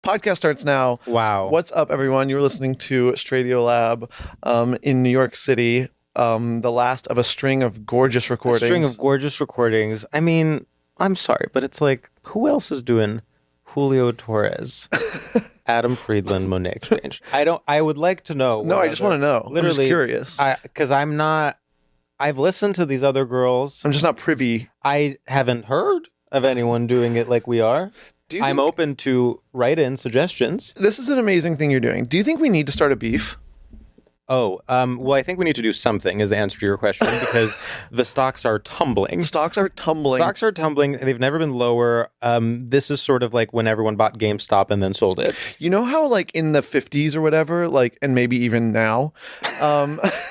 Podcast starts now. Wow. What's up, everyone? You're listening to StraightioLab in New York City. The last of a string of gorgeous recordings. I mean, I'm sorry, but it's like, who else is doing Julio Torres, Adam Friedland, Monét X Change? I would like to know. No, I just want to know. Literally, I'm just curious. Because I've listened to these other girls. I'm just not privy. I haven't heard of anyone doing it like we are. I'm open to write-in suggestions. This is an amazing thing you're doing. Do you think we need to start a beef? Oh, well, I think we need to do something is the answer to your question because the stocks are tumbling. Stocks are tumbling. They've never been lower. This is sort of like when everyone bought GameStop and then sold it. You know how like in the 50s or whatever, like, and maybe even now,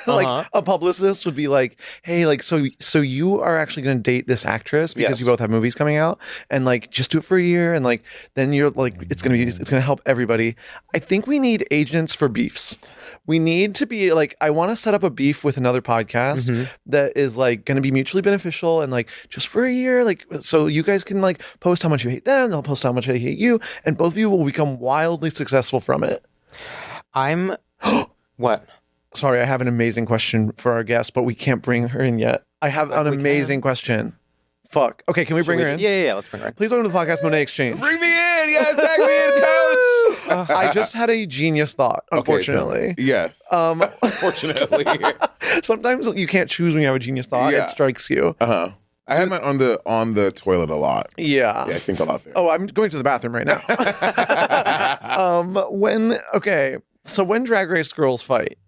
like a publicist would be like, hey, like, so you are actually going to date this actress because you both have movies coming out and like, just do it for a year. And like, then you're like, it's going to help everybody. I think we need agents for beefs. We need to be like, I want to set up a beef with another podcast that is like going to be mutually beneficial and like just for a year, like, so you guys can like post how much you hate them, they'll post how much I hate you, and both of you will become wildly successful from it. What? Sorry, I have an amazing question for our guest, but we can't bring her in yet. I have an amazing question. Fuck. Okay, can we bring her in? Yeah, let's bring her in. Please welcome to the podcast, Monét X Change. Bring me in! Yes, tag me in, coach! I just had a genius thought, unfortunately. Okay, yes. Unfortunately. Sometimes you can't choose when you have a genius thought. Yeah. It strikes you. I have mine on the toilet a lot. Yeah. Yeah, I think a lot there. Oh, I'm going to the bathroom right now. So when Drag Race girls fight,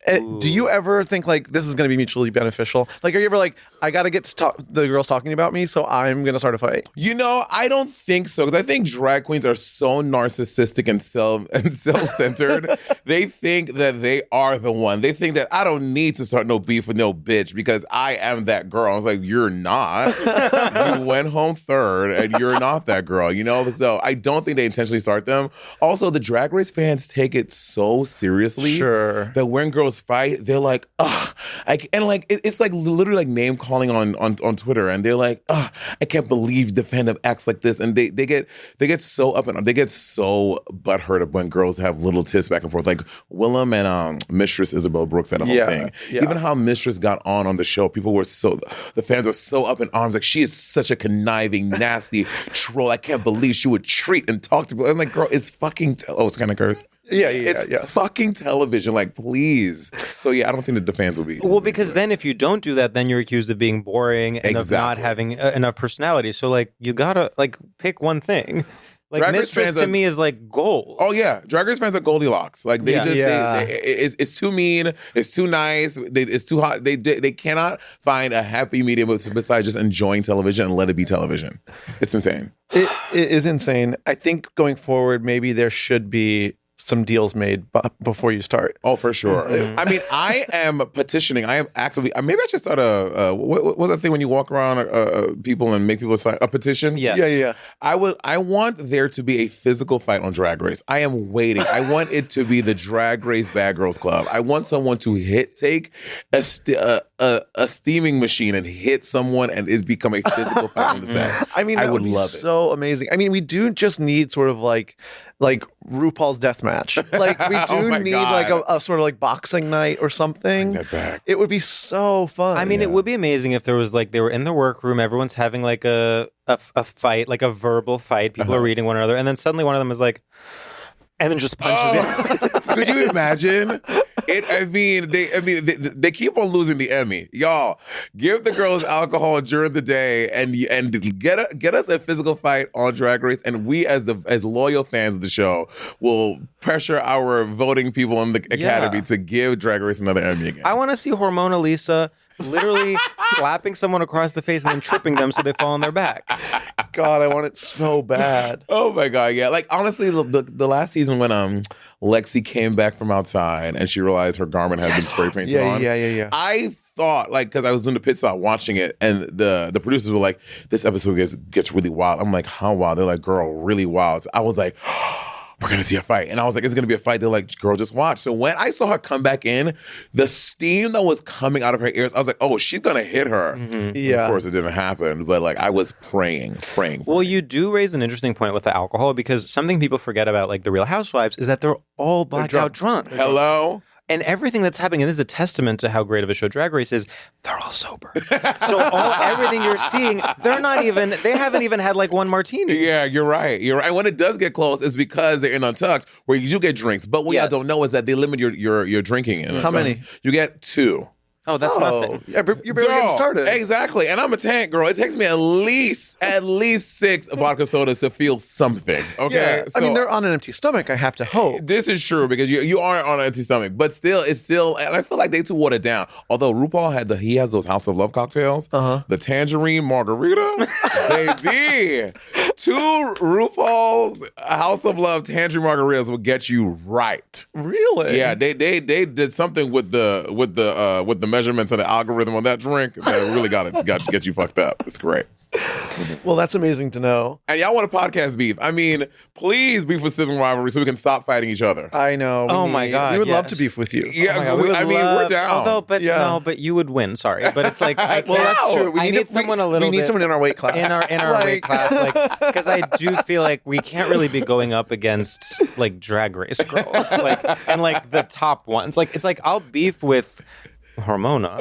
do you ever think like this is going to be mutually beneficial? Like, are you ever like, I got to get to the girls talking about me, so I'm going to start a fight? You know, I don't think so, because I think drag queens are so narcissistic and self-centered. They think that they are the one. They think that I don't need to start no beef with no bitch because I am that girl. I was like, you're not. You went home third, and you're not that girl. You know, so I don't think they intentionally start them. Also, the Drag Race fans take it so seriously. Sure. That when girls fight, they're like, ugh. And like, it's like literally like name calling on Twitter, and they're like, ugh, I can't believe the fandom acts like this. And they get so up and they get so butthurt when girls have little tiffs back and forth. Like Willem and Mistress Isabel Brooks had a whole thing. Yeah. Even how Mistress got on the show, the fans were so up in arms. Like, she is such a conniving, nasty troll. I can't believe she would treat and talk to people. I'm like, girl, it's fucking, it's kind of curse. It's fucking television. Like, please. So yeah, I don't think that the fans will be. Well, because then if you don't do that, then you're accused of being boring and of not having enough personality. So like, you gotta like pick one thing. Like, Drag Mistress to me is like gold. Oh yeah, Drag Race fans are Goldilocks. Like it's too mean, it's too nice, it's too hot. They cannot find a happy medium besides just enjoying television and let it be television. It's insane. It is insane. I think going forward, maybe there should be some deals made before you start. Oh, for sure. I mean, I am petitioning. I am actively. Maybe I should start what was that thing when you walk around people and make people sign a petition? Yes. Yeah. I want there to be a physical fight on Drag Race. I am waiting. I want it to be the Drag Race Bad Girls Club. I want someone to take a steaming machine and hit someone, and it become a physical fight on the set. I mean, that would be so amazing. I mean, we do just need sort of like RuPaul's Death Match. Like, we do need like a sort of like boxing night or something. Bring that back. It would be so fun. I mean, it would be amazing if there was like, they were in the workroom, everyone's having like a fight, like a verbal fight. People are reading one another, and then suddenly one of them is like, and then just punches them. Could you imagine? They keep on losing the Emmy. Y'all, give the girls alcohol during the day and get us a physical fight on Drag Race, and we as loyal fans of the show will pressure our voting people in the Academy to give Drag Race another Emmy again. I want to see Hormona Lisa literally slapping someone across the face and then tripping them so they fall on their back. God, I want it so bad. Oh my God, yeah. Like, honestly, the last season when Lexi came back from outside and she realized her garment had been spray painted on. Yeah. I thought, like, because I was in the pit stop watching it, and the producers were like, this episode gets really wild. I'm like, how wild? They're like, girl, really wild. So I was like, we're going to see a fight. And I was like, it's going to be a fight. They're like, girl, just watch. So when I saw her come back in, the steam that was coming out of her ears, I was like, oh, she's going to hit her. Mm-hmm. Yeah. Of course, it didn't happen. But like, I was praying. Well, you do raise an interesting point with the alcohol, because something people forget about like the Real Housewives is that they're all blackout drunk. Hello? And everything that's happening, and this is a testament to how great of a show Drag Race is, they're all sober. So everything you're seeing, they haven't even had like one martini. Yeah, you're right. You're right. When it does get close, it's because they're in Untucked, where you do get drinks. But what y'all don't know is that they limit your drinking in How many? You get 2. Oh, that's nothing. Yeah, you're barely getting started. Exactly. And I'm a tank girl. It takes me at least 6 vodka sodas to feel something. Okay. Yeah. So, I mean, they're on an empty stomach, I have to hope. this is true because you are on an empty stomach, but still, and I feel like they too watered down. Although RuPaul he has those House of Love cocktails, the tangerine margarita, baby. 2 RuPaul's House of Love tangerine margaritas will get you right. Really? Yeah, they did something with the measurements and the algorithm on that drink that really got to get you fucked up. It's great. Well, that's amazing to know. And y'all want a podcast beef? I mean, please beef with Sibling Rivalry so we can stop fighting each other. I know. My God, We would love yes. to beef with you. Yeah, Oh my God, we're down. But you would win. Sorry, but it's like Well, that's true. I need someone a little. We need bit someone in our weight class. in our weight class, because I do feel like we can't really be going up against like Drag Race girls, and the top ones. Like it's like I'll beef with Hormona.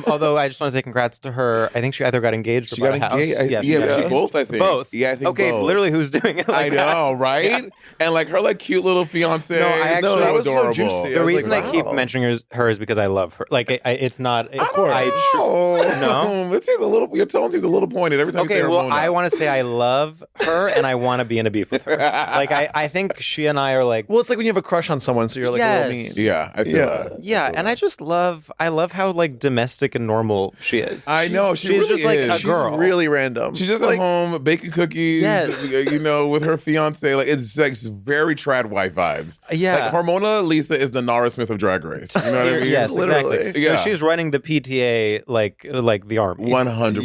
Although I just want to say congrats to her. I think she either got engaged or She bought got a house. engaged. Both, I think. Both. Yeah, I think okay, both. literally, who's doing it? I know, right? And like her cute little fiance. No, I actually- so that was so adorable. juicy. The I was reason like, I keep wow. mentioning her is because I love her. Like, it's not. Of course. No? It seems a little. Your tone seems a little pointed every time you say Okay, well, Ramona. I want to say I love her and I want to be in a beef with her. Like, I think she and I are like. Well, it's like when you have a crush on someone, so you're like a little mean. Yes. Yeah, I feel that. Yeah, and I just love how like domestic and normal she is. I know, she she's really just like is. a She's girl. She's really random. She's just like, at home baking cookies, Yes. with her fiance. Like it's like very trad wife vibes. Yeah. Like Hormona Lisa is the Nara Smith of Drag Race. You know what I mean? Yes, Literally. exactly. Yeah. No, she's running the PTA like the army. 100%.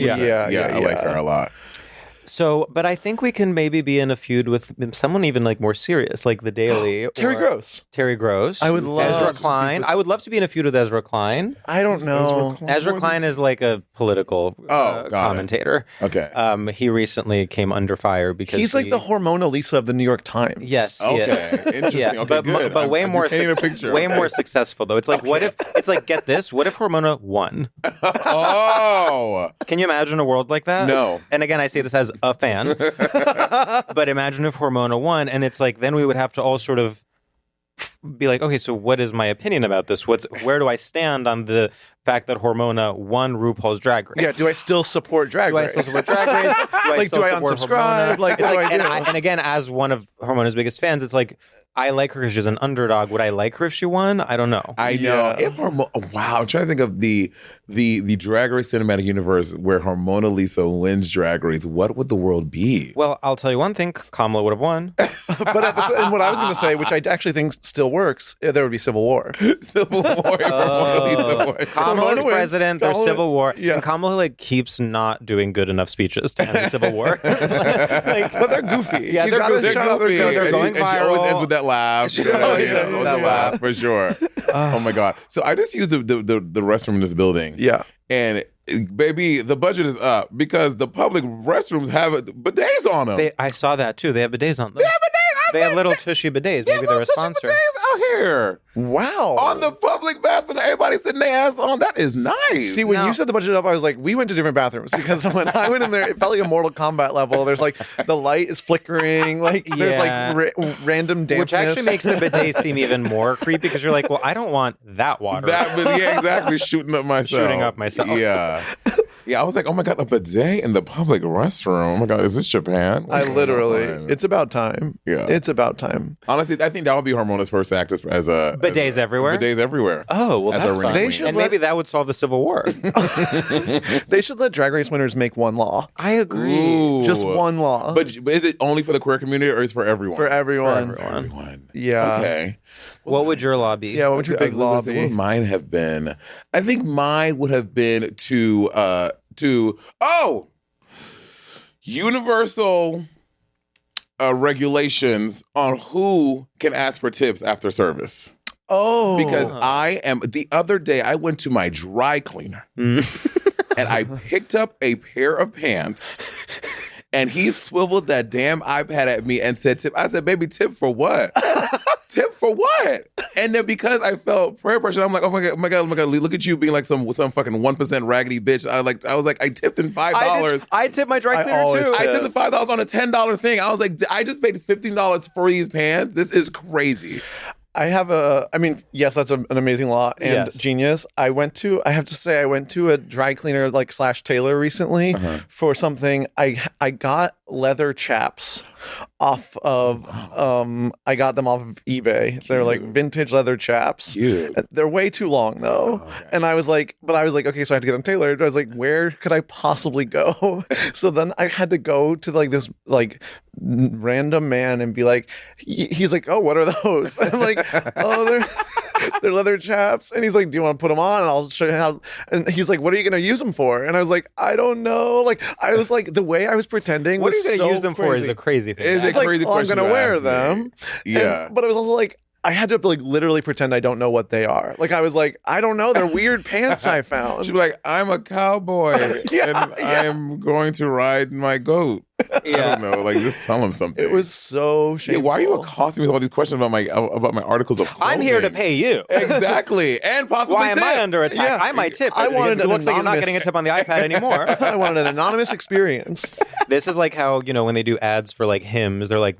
Yeah, I like her a lot. So, but I think we can maybe be in a feud with someone even like more serious, like The Daily. Terry or Gross. Terry Gross. I would love Ezra to Klein. I would love to be in a feud with Ezra Klein. I don't know. Ezra Klein is like a political got it. commentator. Okay. He recently came under fire because He's like the Hormona Lisa of the New York Times. Yes, he Okay. is. Interesting. Yeah, Okay, good. but way I'm more painting a picture. way Okay. more successful though. It's like what if get this? What if Hormona won? Oh. Can you imagine a world like that? No. And again, I say this as a fan. But imagine if Hormona won, and it's like then we would have to all sort of be like, okay, so what is my opinion about this? Where do I stand on the fact that Hormona won RuPaul's Drag Race? Yeah, do I still support Drag Do I Race? still support Drag Race? Do I unsubscribe? Hormona? Like, It's what do like, I do? and again, as one of Hormona's biggest fans, it's like I like her because she's an underdog. Would I like her if she won? I don't know. I know. Yeah. If wow, I'm trying to think of the Drag Race cinematic universe where Hormona Lisa wins Drag Race. What would the world be? Well, I'll tell you one thing: Kamala would have won. But and what I was going to say, which I actually think still works, there would be Civil War. Civil War. Hormona Lisa wins. Kamala's Hormona wins. president. There's Kamala- Civil War, yeah. and Kamala like keeps not doing good enough speeches to end the Civil War. But they're goofy. Yeah, You they're gotta goofy. shout out Goofy. they're They're goofy. going and she always viral. ends with that laugh. You know what I mean? always ends with that laugh. for sure. Oh my god! So I just used the restroom in this building. Yeah. And baby, the budget is up because the public restrooms have bidets on them. I saw that too. They have bidets on them. They have little tushy bidets. Maybe they're a sponsor. Bidets out here Wow. on the public bathroom. Everybody sitting their ass on. That is nice. See, when No. you said the budget up, I was like, we went to different bathrooms because when I went in there, it felt like a Mortal Kombat level. There's like the light is flickering, like there's Yeah. like random dampness. Which actually makes the bidet seem even more creepy because you're like, well, I don't want that water. yeah, exactly. Shooting up myself. Shooting up myself. Yeah. Yeah, I was like, oh my God, a bidet in the public restroom. Oh my God, is this Japan? I What's literally, going on? it's about time. Yeah. It's about time. Honestly, I think that would be Hormona's first act as a Bidets everywhere? Bidets everywhere. Oh, well, As a that's ring fun. queen. should And let- maybe that would solve the Civil War. They should let Drag Race winners make one law. I agree. Ooh. Just one law. But is it only for the queer community or is it for everyone? for everyone. For everyone. Yeah. Okay. What would your law be? Yeah, what would your big I law was gonna say, what be? would mine have been? I think mine would have been to universal regulations on who can ask for tips after service. Oh. Because the other day I went to my dry cleaner and I picked up a pair of pants and he swiveled that damn iPad at me and said, tip. I said, baby, tip for what? Tip for what? And then because I felt prayer pressure, I'm like, oh my god, look at you being like some fucking 1% raggedy bitch. I was like, I tipped in $5. I tipped my dry cleaner too. I tipped the $5 on a $10 thing. I was like, I just paid $15 for these pants. This is crazy. Yes, that's an amazing law and genius. I have to say, I went to a dry cleaner / tailor recently for something. I got leather chaps off of, I got them off of eBay. Cute. They're like vintage leather chaps. Cute. They're way too long though. Oh, okay. And I was like, okay, so I had to get them tailored. I was like, where could I possibly go? So then I had to go to this random man and be like, he's like, oh, what are those? And I'm like, oh, they're leather chaps. And he's like, do you want to put them on? And I'll show you how. And he's like, what are you going to use them for? And I was like, I don't know. I was like, the way I was pretending what was are you so use them crazy. For is a crazy thing. It's like, I'm going to wear them. Yeah. But it was also like, I had to literally pretend I don't know what they are. I was like, I don't know. They're weird pants I found. She'd be like, I'm a cowboy I'm going to ride my goat. Yeah. I don't know. Just tell him something. It was so shameful. Yeah, why are you accosting me with all these questions about my articles of clothing? I'm here to pay you. Exactly. And possibly why tip. am I under attack? Yeah. I might tip. I wanted it looks like he's not getting a tip on the iPad anymore. I wanted an anonymous experience. This is like how, when they do ads for Hims, they're like,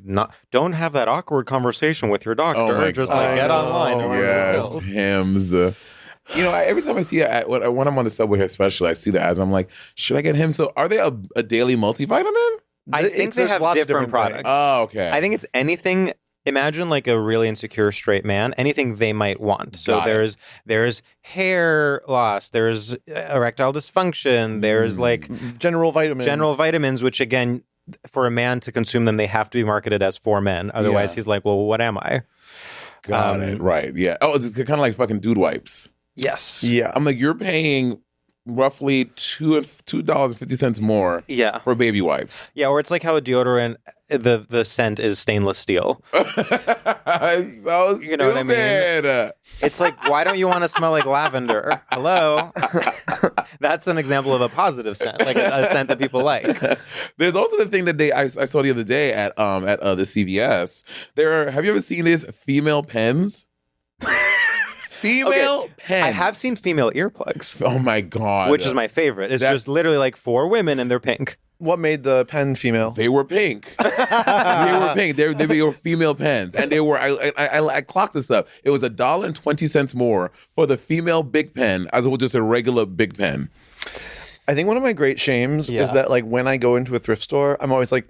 don't have that awkward conversation with your doctor. Oh just get online. Yes, Hims. Every time I see when I'm on the subway here, especially, I see the ads. I'm like, should I get Hims? So, are they a daily multivitamin? I think they have different products. Oh, okay. I think it's anything. Imagine a really insecure straight man. Anything they might want. So there's hair loss. There's erectile dysfunction. There's general vitamins. Which again, for a man to consume them, they have to be marketed as for men. Otherwise, he's like, well, what am I? Got it. Right. Yeah. Oh, it's kind of like fucking dude wipes. Yes. Yeah. I'm like, you're paying roughly $2.50 more for baby wipes. Yeah, or it's like how a deodorant, the scent is stainless steel. So you know what I mean? It's like, why don't you want to smell like lavender? Hello? That's an example of a positive scent, a scent that people like. There's also the thing that I saw the other day at the CVS. Have you ever seen these female pens? Female pens. I have seen female earplugs. Oh my God. Which is my favorite. It's just literally for women and they're pink. What made the pen female? They were pink. They were pink. They were female pens. And they were, I clocked this up. It was $1.20 more for the female big pen as opposed to just a regular big pen. I think one of my great shames is that when I go into a thrift store, I'm always like,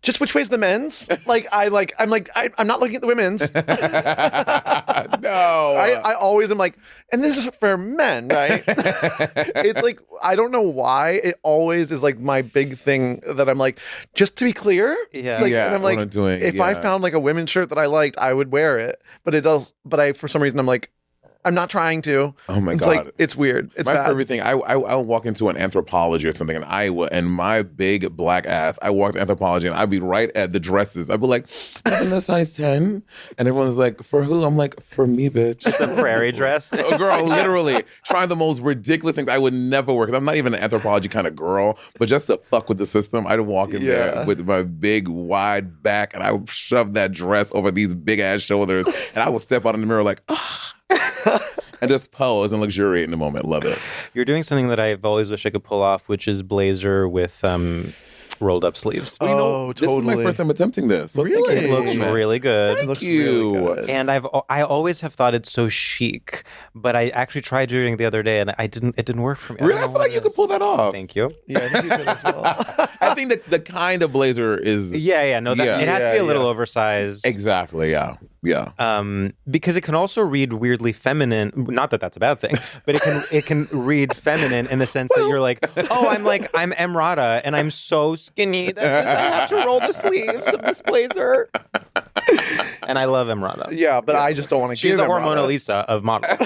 just which way's the men's? I'm not looking at the women's. No. I always am like, and this is for men, right? It's I don't know why. It always is my big thing that I'm like, just to be clear. Yeah. And I'm like, if I found a women's shirt that I liked, I would wear it. But for some reason, I'm like, I'm not trying to. Oh my God. It's weird. It's my bad. favorite thing. I'll walk into an Anthropologie or something in Iowa, and my big black ass, I walk to Anthropologie and I'd be right at the dresses. I'd be like, isn't that size 10? And everyone's like, for who? I'm like, for me, bitch. It's a prairie dress. Oh, girl, literally trying the most ridiculous things I would never wear because I'm not even an Anthropologie kind of girl, but just to fuck with the system, I'd walk in there with my big wide back and I would shove that dress over these big ass shoulders and I would step out in the mirror like, and just pose and luxuriate in the moment. Love it. You're doing something that I've always wished I could pull off, which is blazer with rolled up sleeves. Totally. This is my first time attempting this. So really? It looks really good. Thank you. Really good. And I always have thought it's so chic, but I actually tried doing it the other day and it didn't work for me. Really? I feel like you could pull that off. Thank you. Yeah, I think you could as well. I think that the kind of blazer is... It has to be a little oversized. Exactly, yeah. Because it can also read weirdly feminine. Not that that's a bad thing, but it can read feminine in the sense that you're like, oh, I'm Emrata and I'm so skinny that I have to roll the sleeves of this blazer. And I love Emrata. Yeah, but I just don't want to. She's the hormonal Lisa of models.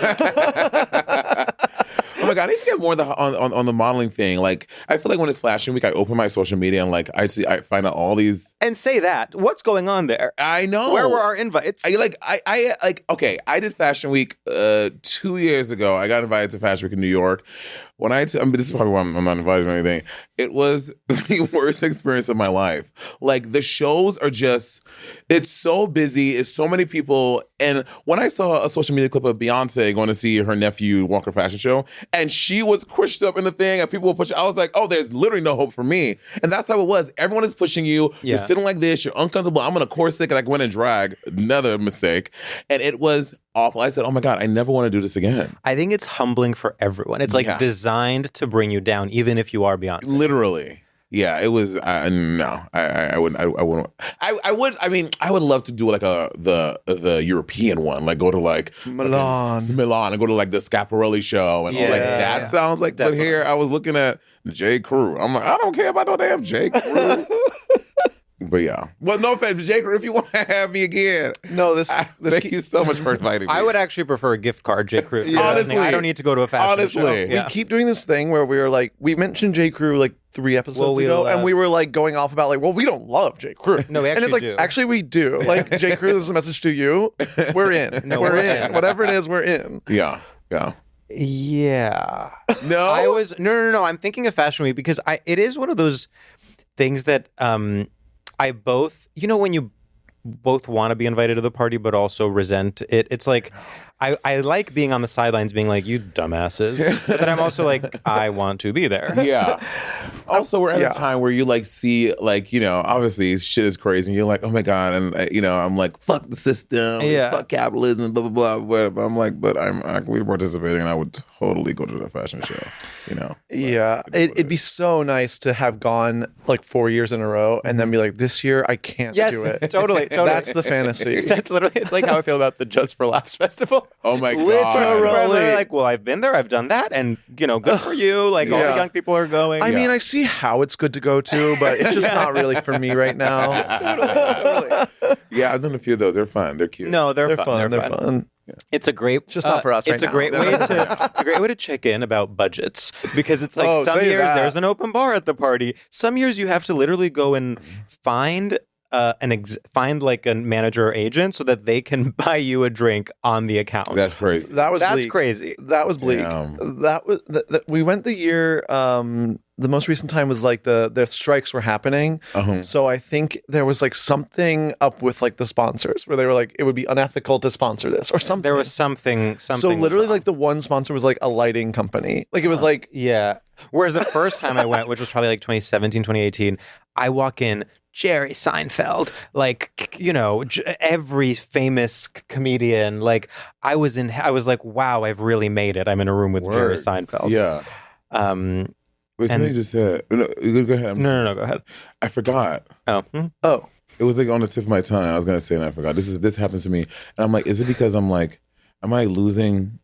my God, I need to get more on the modeling thing. Like, I feel like when it's Fashion Week, I open my social media and like I find out all these. And say that. What's going on there? I know. Where were our invites? I did Fashion Week 2 years ago. I got invited to Fashion Week in New York. This is probably why I'm not invited or anything. It was the worst experience of my life. Like, the shows are just, it's so busy. It's so many people. And when I saw a social media clip of Beyonce going to see her nephew walk her fashion show, and she was pushed up in the thing, and people were pushing, I was like, oh, there's literally no hope for me. And that's how it was. Everyone is pushing you. Yeah. You're sitting like this. You're uncomfortable. I'm in a corset and I went in drag. Another mistake. And it was awful. I said, oh my God, I never want to do this again. I think it's humbling for everyone. It's like designed to bring you down, even if you are Beyonce. Literally. Yeah, it was. No, I wouldn't. I would. I mean, I would love to do like the European one, like go to like Milan, and go to like the Schiaparelli show, and all like that sounds like. Definitely. But here, I was looking at J. Crew. I'm like, I don't care about no damn J. Crew. But yeah. Well, no offense, J. Crew, if you want to have me again. No, thank you so much for inviting me. I would actually prefer a gift card, J. Crew. Honestly. I don't need to go to a fashion show. We keep doing this thing where we were like, we mentioned J. Crew like 3 episodes ago, and we were like going off about like, well, we don't love J. Crew. No, we actually and it's like, do. actually, we do. Like, J. Crew, this is a message to you. We're in. No, we're in. Whatever it is, we're in. Yeah. Yeah. Yeah. No? No. I'm thinking of Fashion Week because it is one of those things that I both, when you both want to be invited to the party but also resent it. It's like I like being on the sidelines being like, you dumbasses. But then I'm also like, I want to be there. Yeah. Also, we're at a time where you like see like, obviously shit is crazy and you're like, oh my God. And, I'm like, fuck the system. Fuck capitalism, blah, blah, blah. But I'm like, but I'm actively participating and I would totally go to the fashion show, Yeah. It'd be so nice to have gone like 4 years in a row and then be like, this year I can't do it. Totally. That's the fantasy. That's literally, it's like how I feel about the Just for Laughs festival. Oh my God. Literally. Like, well, I've been there, I've done that, and good for you. Like all the young people are going. I mean, I see how it's good to go to, but it's just not really for me right now. Totally. Yeah, I've done a few of those. They're fun. They're cute. No, they're fun. They're fun. Yeah. It's a great, just not for us. It's right a great way it's a great way to check in about budgets because it's like some years there's an open bar at the party. Some years you have to literally go and find like a manager or agent so that they can buy you a drink on the account. That's crazy. That's crazy. That was bleak. Damn. That was we went the year. The most recent time was like the strikes were happening. So I think there was like something up with like the sponsors where they were like, it would be unethical to sponsor this or something. There was something. So literally like the one sponsor was like a lighting company. Like it was like. Yeah. Whereas the first time I went, which was probably like 2017, 2018, I walk in, Jerry Seinfeld, like, every famous comedian. Like I was like, wow, I've really made it. I'm in a room with Jerry Seinfeld. Yeah. Wait, something just said. No, go ahead. No, go ahead. I forgot. Oh. It was like on the tip of my tongue. I was gonna say and I forgot. This happens to me. And I'm like, is it because I'm like, am I losing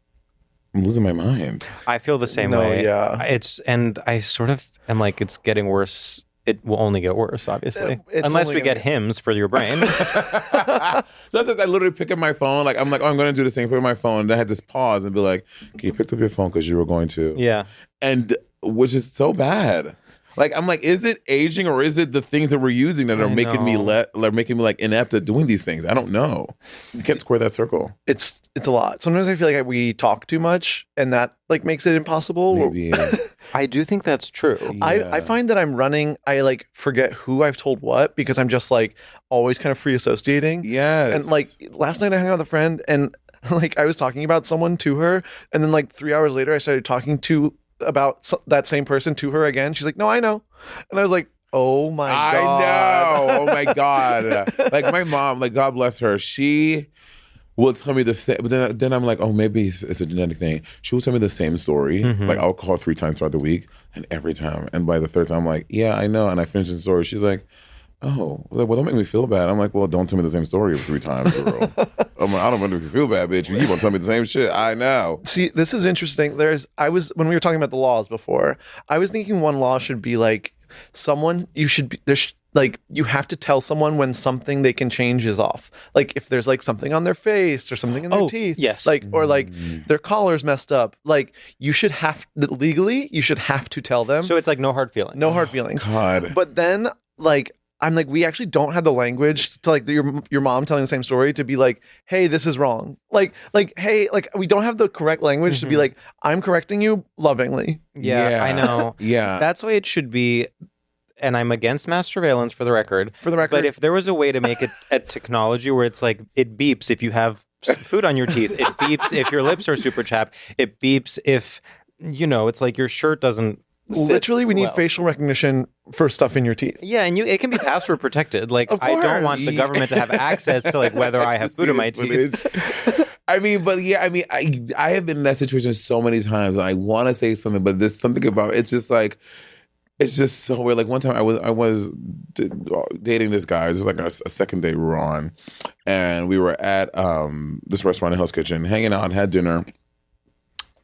my mind? I feel the same way. Yeah. And I sort of am like, it's getting worse. It will only get worse, obviously. Unless we get hymns for your brain. Sometimes I literally pick up my phone. Like, I'm like, oh, I'm going to do this thing. Pick up my phone. And I had this pause and be like, okay, you picked up your phone because you were going to. Yeah. And which is so bad. Like, I'm like, is it aging or is it the things that we're using that are making me like inept at doing these things? I don't know. You can't square that circle. It's a lot. Sometimes I feel like we talk too much and that like makes it impossible. Maybe. I do think that's true. Yeah. I find that I'm running, I like forget who I've told what because I'm just like always kind of free associating. Yes. And like last night I hung out with a friend and like I was talking about someone to her and then like 3 hours later I started talking about that same person to her again. She's like, no, I know. And I was like, oh my God. I know. Oh my God. Like my mom, like God bless her, she will tell me the same, but then I'm like, oh, maybe it's a genetic thing. She will tell me the same story. Like I'll call her 3 times throughout the week and every time. And by the 3rd time I'm like, yeah, I know. And I finish the story. She's like, oh, well, don't make me feel bad. I'm like, well, don't tell me the same story 3 times, girl. I'm like, I don't want to make you feel bad, bitch. You keep on telling me the same shit. I know. See, this is interesting. When we were talking about the laws before, I was thinking one law should be like like you have to tell someone when something they can change is off. Like if there's like something on their face or something in their teeth. Yes. Like or like their collar's messed up. Like you should have legally you should have to tell them. So it's like no hard feelings. No hard feelings. God. But then like I'm like, we actually don't have the language to like your mom telling the same story to be like, hey, this is wrong. Like, hey, like we don't have the correct language to be like, I'm correcting you lovingly. Yeah, I know. Yeah. That's the way it should be. And I'm against mass surveillance for the record. But if there was a way to make it a technology where it's like, it beeps if you have food on your teeth. It beeps if your lips are super chapped. It beeps if, you know, it's like your shirt doesn't Literally, we need facial recognition for stuff in your teeth. Yeah, and it can be password protected. Like, I don't want the government to have access to like whether I have food in my teeth. I mean, but yeah, I mean, I have been in that situation so many times. I want to say something, but there's something about it's just like it's just so weird. Like one time, I was dating this guy. This is like a second date we were on, and we were at this restaurant in Hell's Kitchen, hanging out, had dinner.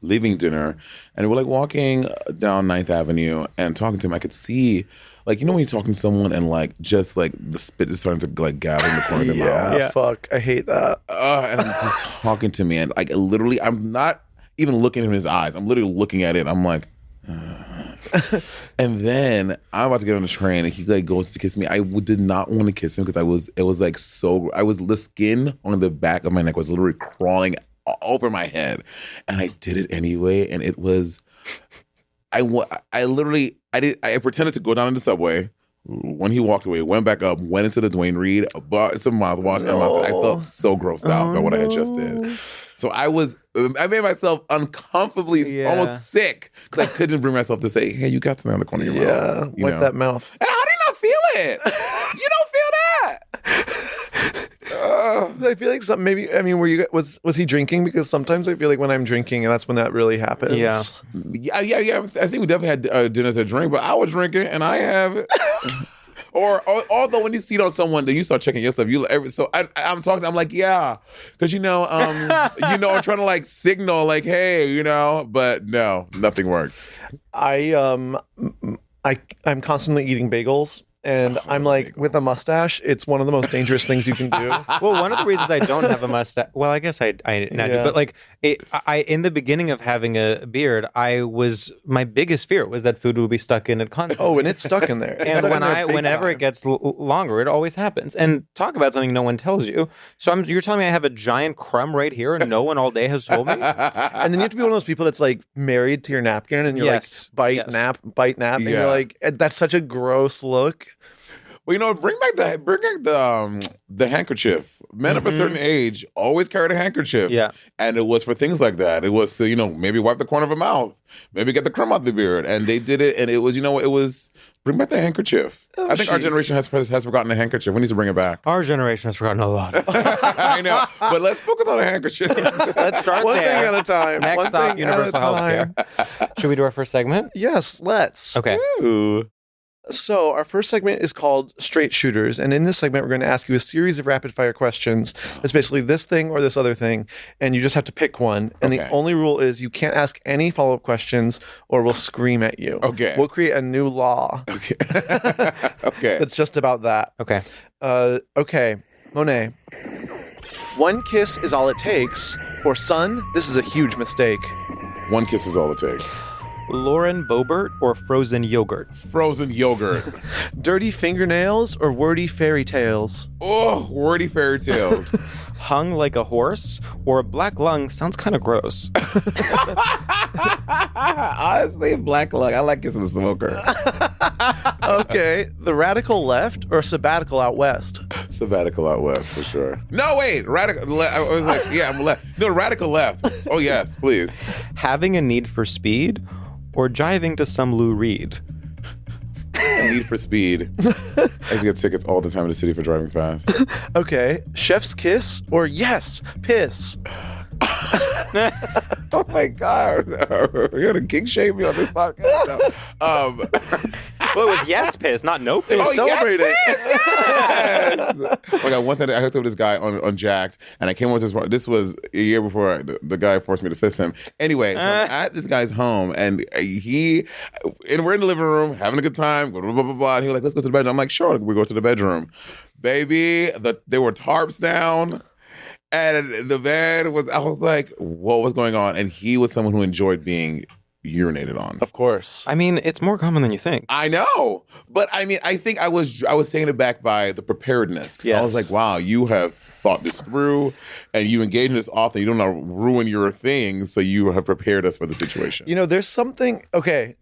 Leaving dinner, and we're like walking down 9th Avenue and talking to him. I could see, like, you know, when you're talking to someone and like just like the spit is starting to like gather in the corner of their mouth. Yeah, fuck, I hate that. And I'm just talking to me, and like literally, I'm not even looking in his eyes. I'm literally looking at it. I'm like, and then I'm about to get on the train, and he like goes to kiss me. I did not want to kiss him because it was like so. The skin on the back of my neck was literally crawling over my head, and I did it anyway, and it was I pretended to go down in the subway. When he walked away, went back up, went into the Dwayne Reed, bought some mouthwash, and I felt so grossed out by what I had just did. So I made myself uncomfortably almost sick because I couldn't bring myself to say, hey, you got something on the corner of your mouth. Yeah, wipe that mouth. How do you not feel it? You don't feel that. I feel like was he drinking? Because sometimes I feel like when I'm drinking, and that's when that really happens. Yeah. I think we definitely had dinners to drink, but I was drinking and I have it. or although when you see it on someone, then you start checking yourself. I'm talking. I'm like, yeah, because I'm trying to like signal like, hey, but no, nothing worked. I'm constantly eating bagels. And I'm like, with a mustache, it's one of the most dangerous things you can do. Well, one of the reasons I don't have a mustache, well, I guess I now do, but like, I in the beginning of having a beard, my biggest fear was that food would be stuck in it constantly. Oh, and it's stuck in there. And whenever it gets longer, it always happens. And talk about something no one tells you. So you're telling me I have a giant crumb right here and no one all day has told me? And then you have to be one of those people that's like married to your napkin and you're like, bite, nap. And you're like, that's such a gross look. Well, bring back the handkerchief. Men of a certain age always carried a handkerchief. Yeah. And it was for things like that. It was to, maybe wipe the corner of a mouth, maybe get the crumb out the beard. And they did it, and it was, bring back the handkerchief. I think our generation has forgotten the handkerchief. We need to bring it back. Our generation has forgotten a lot. I know. But let's focus on the handkerchief. Let's start one thing at a time. Next stop, universal healthcare. Should we do our first segment? Yes, let's. Okay. Ooh. So our first segment is called Straight Shooters. And in this segment, we're going to ask you a series of rapid fire questions. It's basically this thing or this other thing. And you just have to pick one. And the only rule is you can't ask any follow-up questions or we'll scream at you. Okay. We'll create a new law. Okay. Okay. It's just about that. Okay. Okay. Monet. One kiss is all it takes. Or son, this is a huge mistake. One kiss is all it takes. Lauren Boebert or frozen yogurt? Frozen yogurt. Dirty fingernails or wordy fairy tales? Oh, wordy fairy tales. Hung like a horse or black lung sounds kind of gross. Honestly, black lung. I like kissing a smoker. Okay. The radical left or sabbatical out west? Sabbatical out west, for sure. No, wait. Radical. I was like, yeah, I'm left. No, radical left. Oh, yes, please. Having a need for speed or jiving to some Lou Reed? Need for speed. I used to get tickets all the time in the city for driving fast. Okay. Chef's kiss or yes, piss? Oh my God. You're going to king shame me on this podcast? No. Well, it was yes piss, not no piss. Oh, celebrating. Yes. Oh my God, one time I hooked up with this guy on Jacked, and I came over to this was a year before the guy forced me to fist him. Anyway, so I'm at this guy's home, and we're in the living room having a good time, blah, blah, blah, blah. And he was like, let's go to the bedroom. I'm like, sure, we go to the bedroom. Baby, there were tarps down. And the bed I was like, what was going on? And he was someone who enjoyed being urinated on. Of course. I mean, it's more common than you think. I know. But I mean, I think I was taken aback by the preparedness. Yes. I was like, wow, you have thought this through and you engage in this often. You don't want to ruin your things, so you have prepared us for the situation. You know, there's something, okay,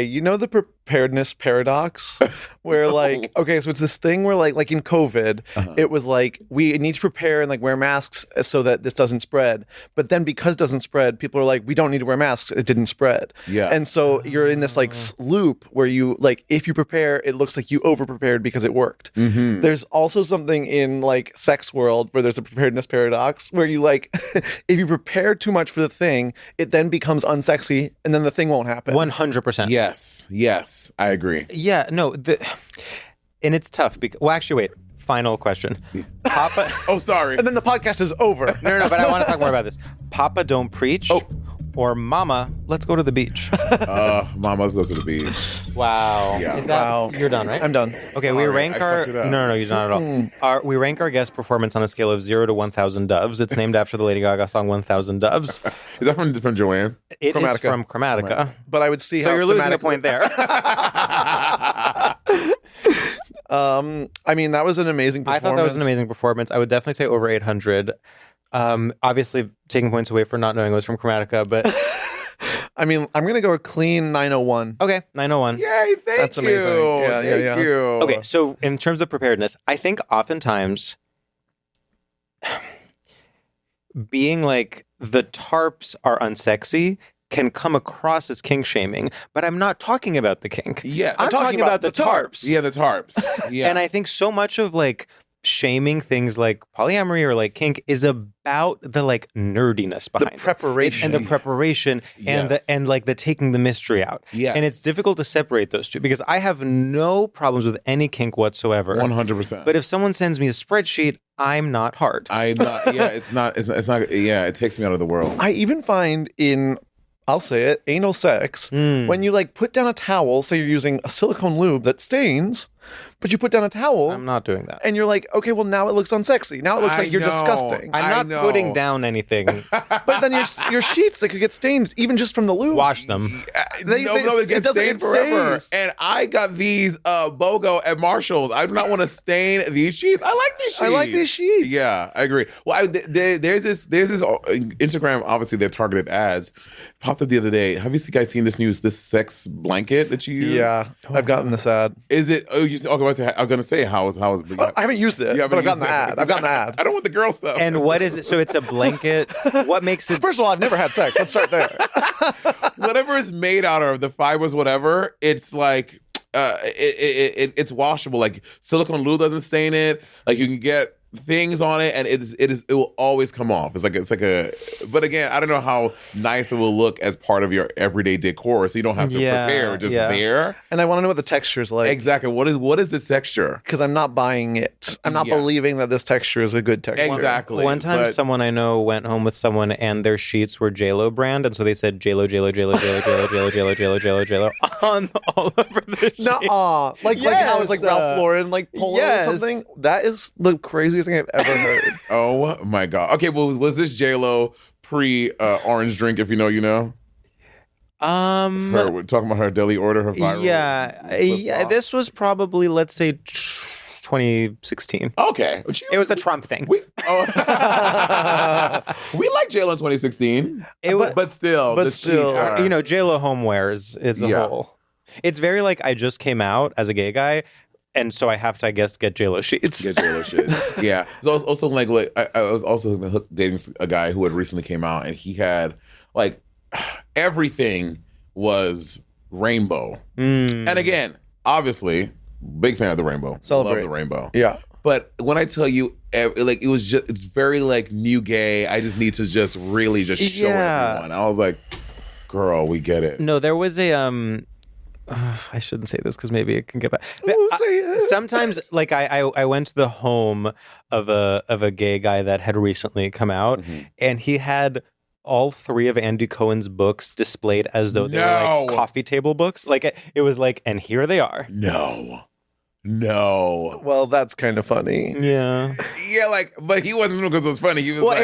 you know the preparedness paradox where like, okay, so it's this thing where like in COVID, it was like we need to prepare and like wear masks so that this doesn't spread. But then because it doesn't spread, people are like, we don't need to wear masks. It didn't spread. Yeah. And so you're in this like loop where you like, if you prepare, it looks like you over prepared because it worked. Mm-hmm. There's also something in like sex world where there's a preparedness paradox where you like, if you prepare too much for the thing, it then becomes unsexy and then the thing won't happen. 100%. Yes, I agree. Yeah, no, and it's tough because, well, actually, wait, final question. Papa, Oh, sorry. And then the podcast is over. no, but I want to talk more about this. Papa, don't preach. Or Mama, let's go to the beach. Mama, let's go to the beach. Wow. Yeah. Is that, Wow. You're done, right? I'm done. Okay, we Sorry, rank I our fucked it up. no, you're not at all. We rank our guest performance on a scale of 0 to 1,000 doves. It's named after the Lady Gaga song 1,000 Doves. Is that from Joanne? It is Chromatica. from Chromatica. But I would see So how you're losing a thematic- point there. I mean, that was an amazing I performance. thought that was an amazing performance. I would definitely say over 800. Obviously, taking points away for not knowing it was from Chromatica, but I mean, I'm going to go a clean 901. okay, 901. Yay, thank That's you. amazing. Yeah, Thank you. Okay, so in terms of preparedness, I think oftentimes being like the tarps are unsexy can come across as kink shaming, but I'm not talking about the kink. Yeah, I'm talking about the tarps. Yeah, the tarps. Yeah. And I think so much of like shaming things like polyamory or like kink is about the like nerdiness behind it. preparation. And the preparation and Yes. and like the taking the mystery out. Yes. And it's difficult to separate those two because I have no problems with any kink whatsoever. 100%. But if someone sends me a spreadsheet, I'm not hard. It's not. Yeah, it takes me out of the world. I even find in, I'll say it, anal sex, when you like put down a towel, say you're using a silicone lube that stains, but you put down a towel I'm not doing that. and you're like, okay, well now it looks unsexy. Now it looks I like you're know. disgusting. I'm I not know. putting down anything. But then your sheets that could get stained even just from the lube. Wash them. No, it gets doesn't stained get forever. stains. And I got these BOGO at Marshall's. I do not want to stain these sheets. I like these sheets. I like these sheets. Yeah, I agree. Well, there's this Instagram. Obviously, they're targeted ads. Popped up the other day. Have you guys seen this sex blanket that you use? Yeah, I've gotten this ad. Is it? Oh, you. Okay, I'm gonna say how is. I haven't used it, Yeah, but I've gotten the used it. ad. I've gotten the ad. I don't want the girl stuff. And what is it? So it's a blanket. What makes it? First of all, I've never had sex. Let's start there. whatever it's made out of, the fibers, whatever, it's like it's washable. Like silicone glue doesn't stain it. Like you can get things on it, and it will always come off. It's like a. But again, I don't know how nice it will look as part of your everyday decor, so you don't have to prepare. Just there. And I want to know what the texture is like. Exactly. What is the texture? Because I'm not buying it. I'm not Yeah. believing that this texture is a good texture. Exactly. One time, But- someone I know went home with someone, and their sheets were JLo brand, and so they said JLo, JLo, JLo, JLo, JLo, JLo, JLo, JLo, JLo, JLo on all over the sheet. Nuh-uh. Like how it's like Yes, Ralph Lauren, like polo yes. or something. That is the craziest thing I've ever heard. Oh my god. Okay. Well, was this JLo pre orange drink? If you know, you know. We're talking about her daily order, her viral. Yeah. This was probably, let's say, 2016. Okay. It was a Trump thing. We like JLo in 2016. But still. but still. JLo homeware is a Yeah. whole. It's very like I just came out as a gay guy, and so I have to, I guess, get JLo sheets. Get JLo shit. Yeah. So I was also like I was also dating a guy who had recently came out, and he had like everything was rainbow. And again, obviously, big fan of the rainbow. Celebrate. Love the rainbow. Yeah. But when I tell you, like it's very like new gay. I just need to just really just show everyone. I was like, girl, we get it. No, there was a I shouldn't say this because maybe it can get back. Say it. Sometimes, like I went to the home of a gay guy that had recently come out, and he had all 3 of Andy Cohen's books displayed as though they were like coffee table books. Like it was like, and here they are. No. Well, that's kind of funny. Yeah. Yeah, like, but he wasn't because it was funny. He was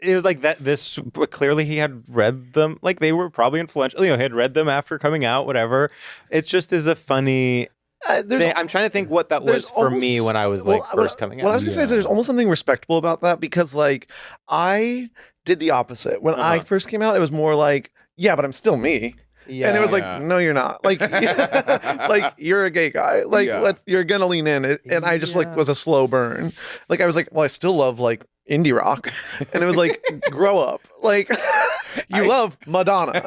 he was like that. This clearly he had read them. Like they were probably influential. He had read them after coming out. Whatever. It just is a funny. I'm trying to think what that was for me when I was first coming out. What I was gonna say is there's almost something respectable about that because like I did the opposite when I first came out. It was more like, yeah, but I'm still me. Yeah, and it was like, no, you're not. Like, like you're a gay guy. Like, you're gonna lean in. And I just like was a slow burn. Like, I was like, well, I still love like indie rock, and it was like, grow up. Like, you love Madonna.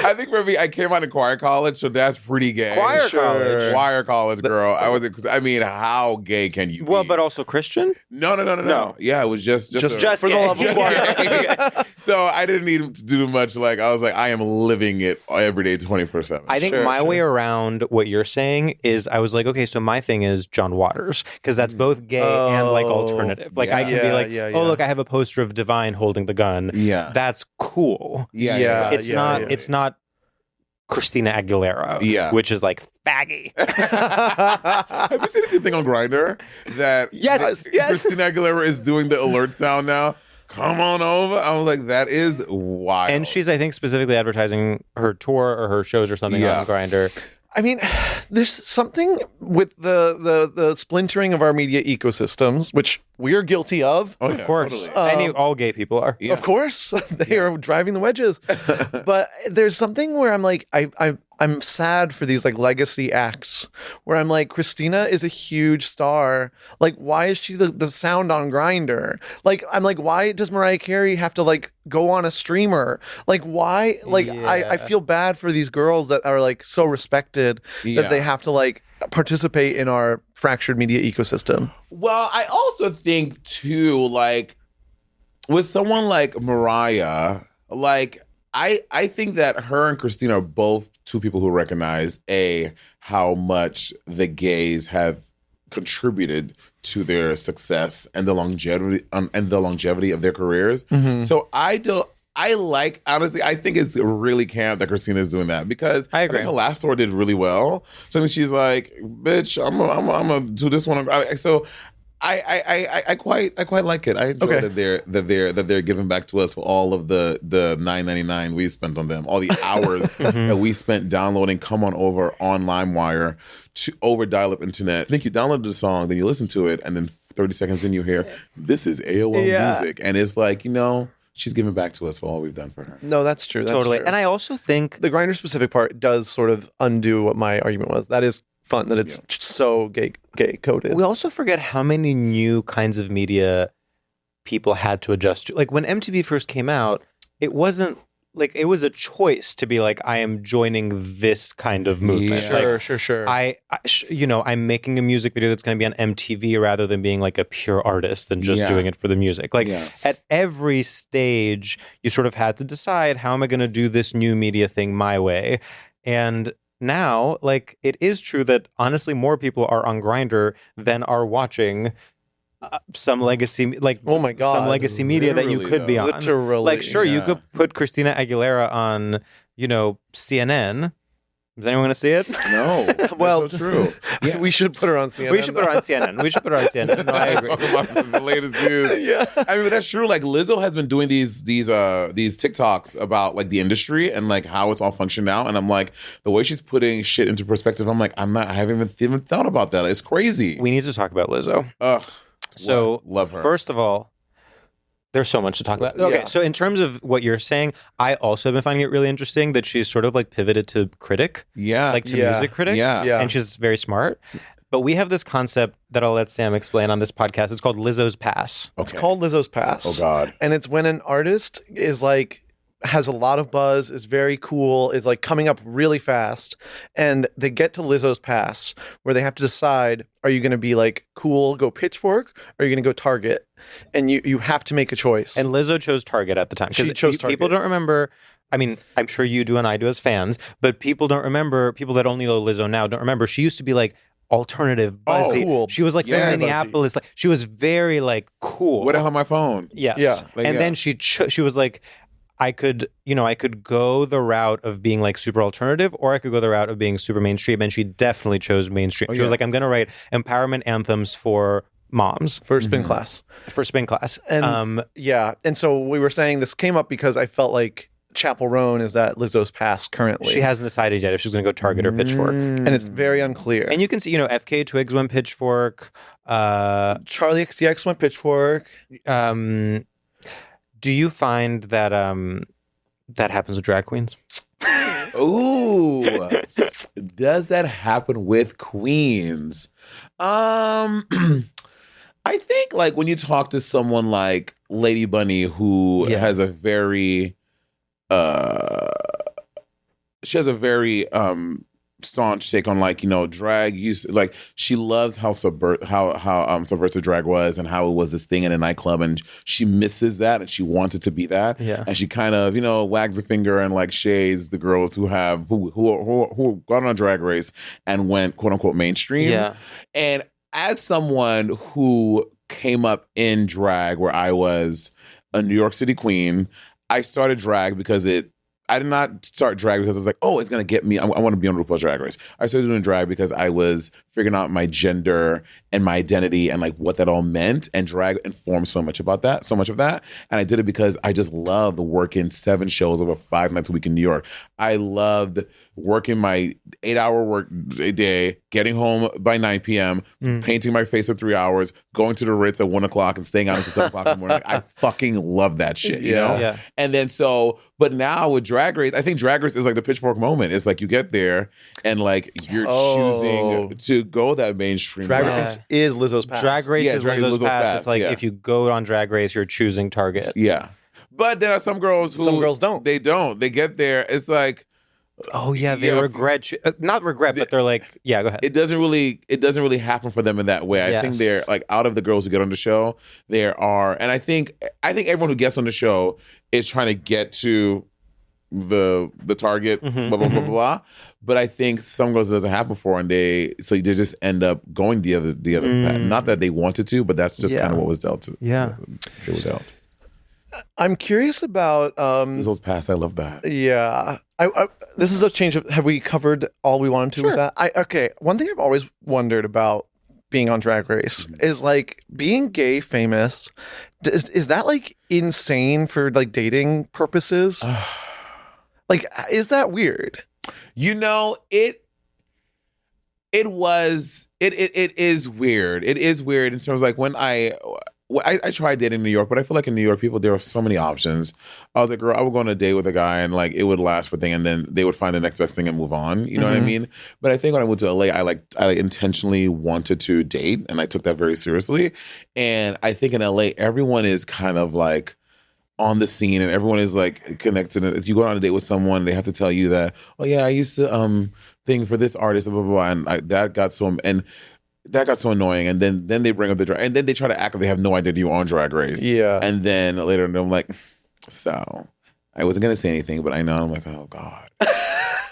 I think for me, I came out of choir college, so that's pretty gay. Choir college, girl. I mean, how gay can you be? Well, but also Christian? No. Yeah, it was just for the love of choir. So I didn't need to do much. Like, I was like, I am living it every day, 24/7. I think my way around what you're saying is I was like, okay, so my thing is John Waters, because that's both gay and like alternative. Like I can be like, look, I have a poster of Divine holding the gun. Yeah. That's cool. It's not Christina Aguilera, which is like faggy. Have you seen this thing on Grindr that Christina Aguilera is doing the alert sound now? Come on over. I was like, that is wild. And she's, I think, specifically advertising her tour or her shows or something on Grindr. I mean, there's something with the splintering of our media ecosystems, which we're guilty of. Oh, of course. Totally. All gay people are. Yeah. Of course. They are driving the wedges. But there's something where I'm like, I'm sad for these like legacy acts where I'm like, Christina is a huge star. Like, why is she the sound on Grindr? Like, I'm like, why does Mariah Carey have to like go on a streamer? Like, why? Like, I feel bad for these girls that are like so respected that they have to like participate in our fractured media ecosystem. Well, I also think too, like with someone like Mariah, like I think that her and Christina are both two people who recognize how much the gays have contributed to their success and the longevity of their careers. Mm-hmm. So honestly, I think it's really camp that Christina is doing that because I agree. think her last tour did really well. So then she's like, bitch, I'm gonna do this one. So I quite like it. I enjoy that they're giving back to us for all of the $9.99 we spent on them, all the hours that we spent downloading Come On Over on LimeWire over dial-up internet. I think you downloaded the song, then you listen to it, and then 30 seconds in you hear, this is AOL Music. And it's like, she's giving back to us for all we've done for her. No, that's true. Totally. True. And I also think the Grindr specific part does sort of undo what my argument was. That is fun that it's so gay coded. We also forget how many new kinds of media people had to adjust to. Like when MTV first came out, it wasn't like it was a choice to be like, I am joining this kind of movement. Sure. I'm making a music video that's going to be on MTV rather than being like a pure artist than just doing it for the music. Like at every stage, you sort of had to decide, how am I going to do this new media thing my way? And now, like, it is true that honestly more people are on Grindr than are watching some legacy, like, oh my God, some legacy media that you could be on. Literally. Like, sure, you could put Christina Aguilera on, CNN. Is anyone going to see it? No. Well, so true. Yeah. We should put her on CNN. We should put her on CNN. No, I agree. Talk about the latest news. Yeah. I mean, that's true. Like Lizzo has been doing these TikToks about like the industry and like how it's all functioning now. And I'm like, the way she's putting shit into perspective, I'm like, I haven't even thought about that. It's crazy. We need to talk about Lizzo. Ugh. So love her. First of all, there's so much to talk about. Okay, so in terms of what you're saying, I also have been finding it really interesting that she's sort of like pivoted to critic. Yeah. Like to music critic. Yeah. And she's very smart. But we have this concept that I'll let Sam explain on this podcast. It's called Lizzo's Pass. Okay. It's called Lizzo's Pass. Oh, God. And it's when an artist is like, has a lot of buzz, is very cool, is like coming up really fast, and they get to Lizzo's Pass where they have to decide, are you going to be like cool, go Pitchfork, or are you going to go Target? And you have to make a choice. And Lizzo chose Target at the time. She chose Target. People don't remember I mean, I'm sure you do and I do as fans, but people don't remember, people that only know Lizzo now don't remember, she used to be like alternative, buzzy. Cool. She was like Yeah, from Minneapolis. Like, she was very like cool. What the hell, my phone? Yes. Yeah. Like, And yeah. then she was like, I could go the route of being like super alternative, or I could go the route of being super mainstream. And she definitely chose mainstream. She was like, I'm going to write empowerment anthems for moms. For spin class. For spin class. And yeah. And so we were saying this came up because I felt like Chapel Roan is at Lizzo's past currently. She hasn't decided yet if she's going to go Target or Pitchfork. And it's very unclear. And you can see, FK Twigs went Pitchfork. Charlie XCX went Pitchfork. Do you find that that happens with drag queens? Ooh, does that happen with queens? I think like when you talk to someone like Lady Bunny, who has a very, she has a very staunch take on like drag. Like she loves how subversive drag was and how it was this thing in a nightclub, and she misses that and she wanted to be that. Yeah. And she kind of wags a finger and like shades the girls who got on Drag Race and went quote unquote mainstream. Yeah. And as someone who came up in drag where I was a New York City queen, I started drag because I did not start drag because I was like, oh, it's going to get me. I want to be on RuPaul's Drag Race. I started doing drag because I was figuring out my gender and my identity and like what that all meant. And drag informed so much of that. And I did it because I just loved working 7 shows over 5 nights a week in New York. I loved working my 8-hour work day, getting home by 9 p.m., painting my face for 3 hours, going to the Ritz at 1 o'clock and staying out until 7 o'clock in the morning. I fucking love that shit, you know? Yeah. And then but now with Drag Race, I think Drag Race is like the Pitchfork moment. It's like you get there and like you're choosing to go that mainstream. Drag route. Race is Lizzo's past. Drag Race is Drag Race Lizzo's past. It's like if you go on Drag Race, you're choosing Target. Yeah. But there are some girls who... Some girls don't. They don't. They get there. It's like... Oh yeah, they regret. Not regret, but they're like, yeah, go ahead. It doesn't really happen for them in that way. I think they're like out of the girls who get on the show, there are, and I think everyone who gets on the show is trying to get to the target, blah blah blah blah blah. But I think some girls it doesn't happen for, and they just end up going the other path. Not that they wanted to, but that's just kind of what was dealt to. Yeah, it was dealt. I'm curious about Lizzo's past. I love that. Yeah. This is a change of, have we covered all we wanted to with that? Okay. One thing I've always wondered about being on Drag Race is like being gay famous. Is that like insane for like dating purposes? Like, is that weird? It is weird. It is weird in terms of like when I tried dating in New York, but I feel like in New York, there are so many options. I was like, girl, I would go on a date with a guy and like it would last for a thing, and then they would find the next best thing and move on. You know what I mean? But I think when I went to LA, I intentionally wanted to date, and I took that very seriously. And I think in LA, everyone is kind of like on the scene, and everyone is like connected. If you go on a date with someone, they have to tell you that, oh yeah, I used to thing for this artist, blah blah blah, and that got so annoying. And then they bring up the drag, and then they try to act like they have no idea you're on Drag Race. Yeah. And then later I'm like, so I wasn't gonna say anything, but I know. I'm like, oh God.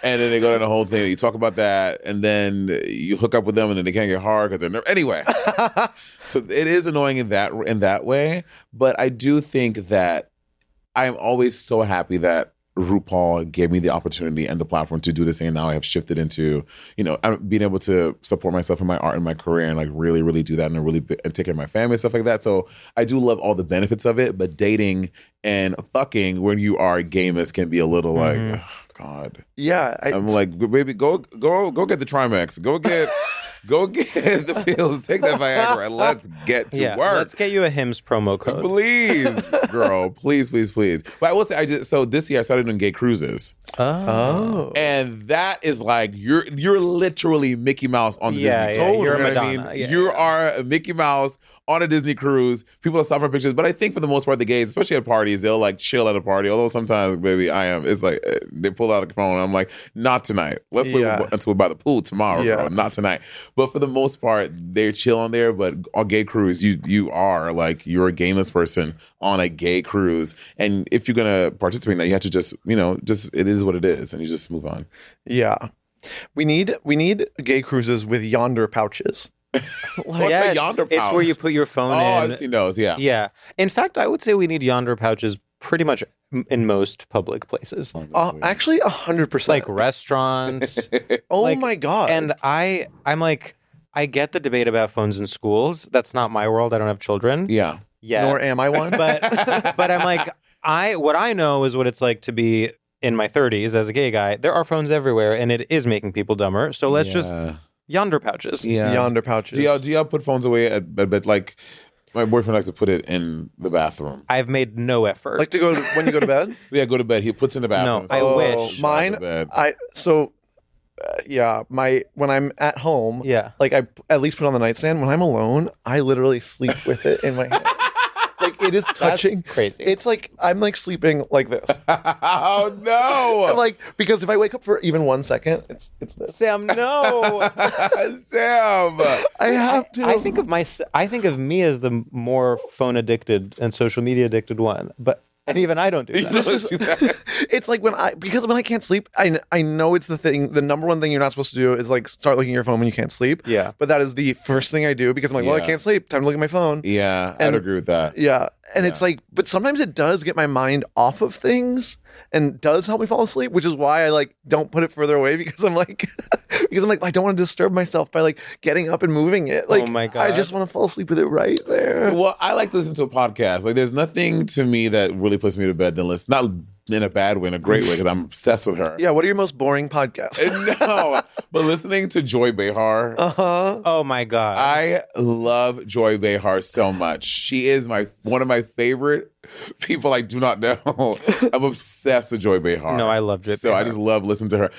And then they go to the whole thing. You talk about that, and then you hook up with them, and then they can't get hard because they're never. Anyway, so it is annoying in that way. But I do think that I'm always so happy that RuPaul gave me the opportunity and the platform to do this thing, and now I have shifted into, being able to support myself in my art and my career, and like really, really do that, and really and take care of my family and stuff like that. So I do love all the benefits of it, but dating and fucking when you are gamers can be a little like, oh, God. Yeah, I'm like, baby, go get the Trimax, go get the pills, take that Viagra, and let's get to work. Let's get you a Hims promo code. Please, girl. Please. But I will say, this year I started doing gay cruises. Oh. And that is like, you're literally Mickey Mouse on the Disney. You're Madonna. I mean? You are Mickey Mouse on a Disney cruise. People are stopping for pictures. But I think for the most part, the gays, especially at parties, they'll like chill at a party. Although sometimes, baby, it's like they pull out a phone and I'm like, not tonight. Let's wait until we're by the pool tomorrow, girl. Not tonight. But for the most part, they're chill on there. But on gay cruise, you are like, you're a gayness person on a gay cruise. And if you're going to participate in that, you have to just it is what it is. And you just move on. Yeah. We need gay cruises with yonder pouches. What's a yonder pouch? It's where you put your phone in. Oh, I've seen those, yeah. Yeah. In fact, I would say we need yonder pouches pretty much in most public places. Actually, 100%. Like restaurants. My God. And I'm like, I get the debate about phones in schools. That's not my world. I don't have children. Yeah. Nor am I one. But I'm like, what I know is what it's like to be in my 30s as a gay guy. There are phones everywhere, and it is making people dumber. So let's just yonder pouches. Yeah. Yonder pouches. Do y'all put phones away at bed? Like, my boyfriend likes to put it in the bathroom. I've made no effort. Like to go when you go to bed? Yeah, go to bed. He puts it in the bathroom. No, I wish. Mine. When I'm at home, like I at least put it on the nightstand. When I'm alone, I literally sleep with it in my hand. Like it is touching. That's crazy. It's like I'm like sleeping like this. Oh no! I'm like, because if I wake up for even 1 second, it's this. Sam, no. Sam, I have to. I think of me as the more phone addicted and social media addicted one, and even I don't do that. It's like when I can't sleep, I know it's the number one thing you're not supposed to do is like start looking at your phone when you can't sleep. Yeah. But that is the first thing I do because I'm like, well, I can't sleep. Time to look at my phone. Yeah, I'd agree with that. Yeah. And it's like, but sometimes it does get my mind off of things and does help me fall asleep, which is why I like don't put it further away because I'm like, I don't want to disturb myself by like getting up and moving it. Like, oh my God. I just want to fall asleep with it right there. Well, I like to listen to a podcast. Like, there's nothing to me that really puts me to bed than listen. Not in a bad way, in a great way, because I'm obsessed with her. Yeah, what are your most boring podcasts? No, but listening to Joy Behar. Oh my God. I love Joy Behar so much. She is one of my favorite people I do not know. I'm obsessed with Joy Behar. No, I love Joy Behar. So I just love listening to her.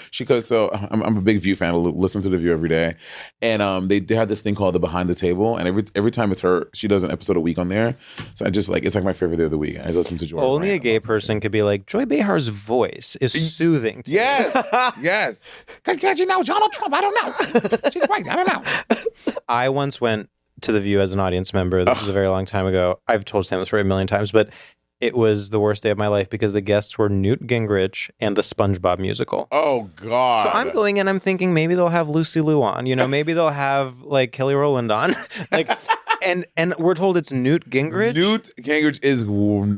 I'm a big View fan. I listen to The View every day. And they have this thing called The Behind the Table. And every time it's her, she does an episode a week on there. So I just like, it's like my favorite day of the week. I listen to Joy. Only a gay person could be like, Joy Behar's voice is soothing to yes. Yes. Because you know, Donald Trump, I don't know. She's white, I don't know. I once went to The View as an audience member. This was a very long time ago. I've told Sam this story a million times, but it was the worst day of my life because the guests were Newt Gingrich and the SpongeBob musical. Oh, God. So I'm going in, I'm thinking maybe they'll have Lucy Liu on. Maybe they'll have like Kelly Rowland on. Like, and we're told it's Newt Gingrich. Newt Gingrich is...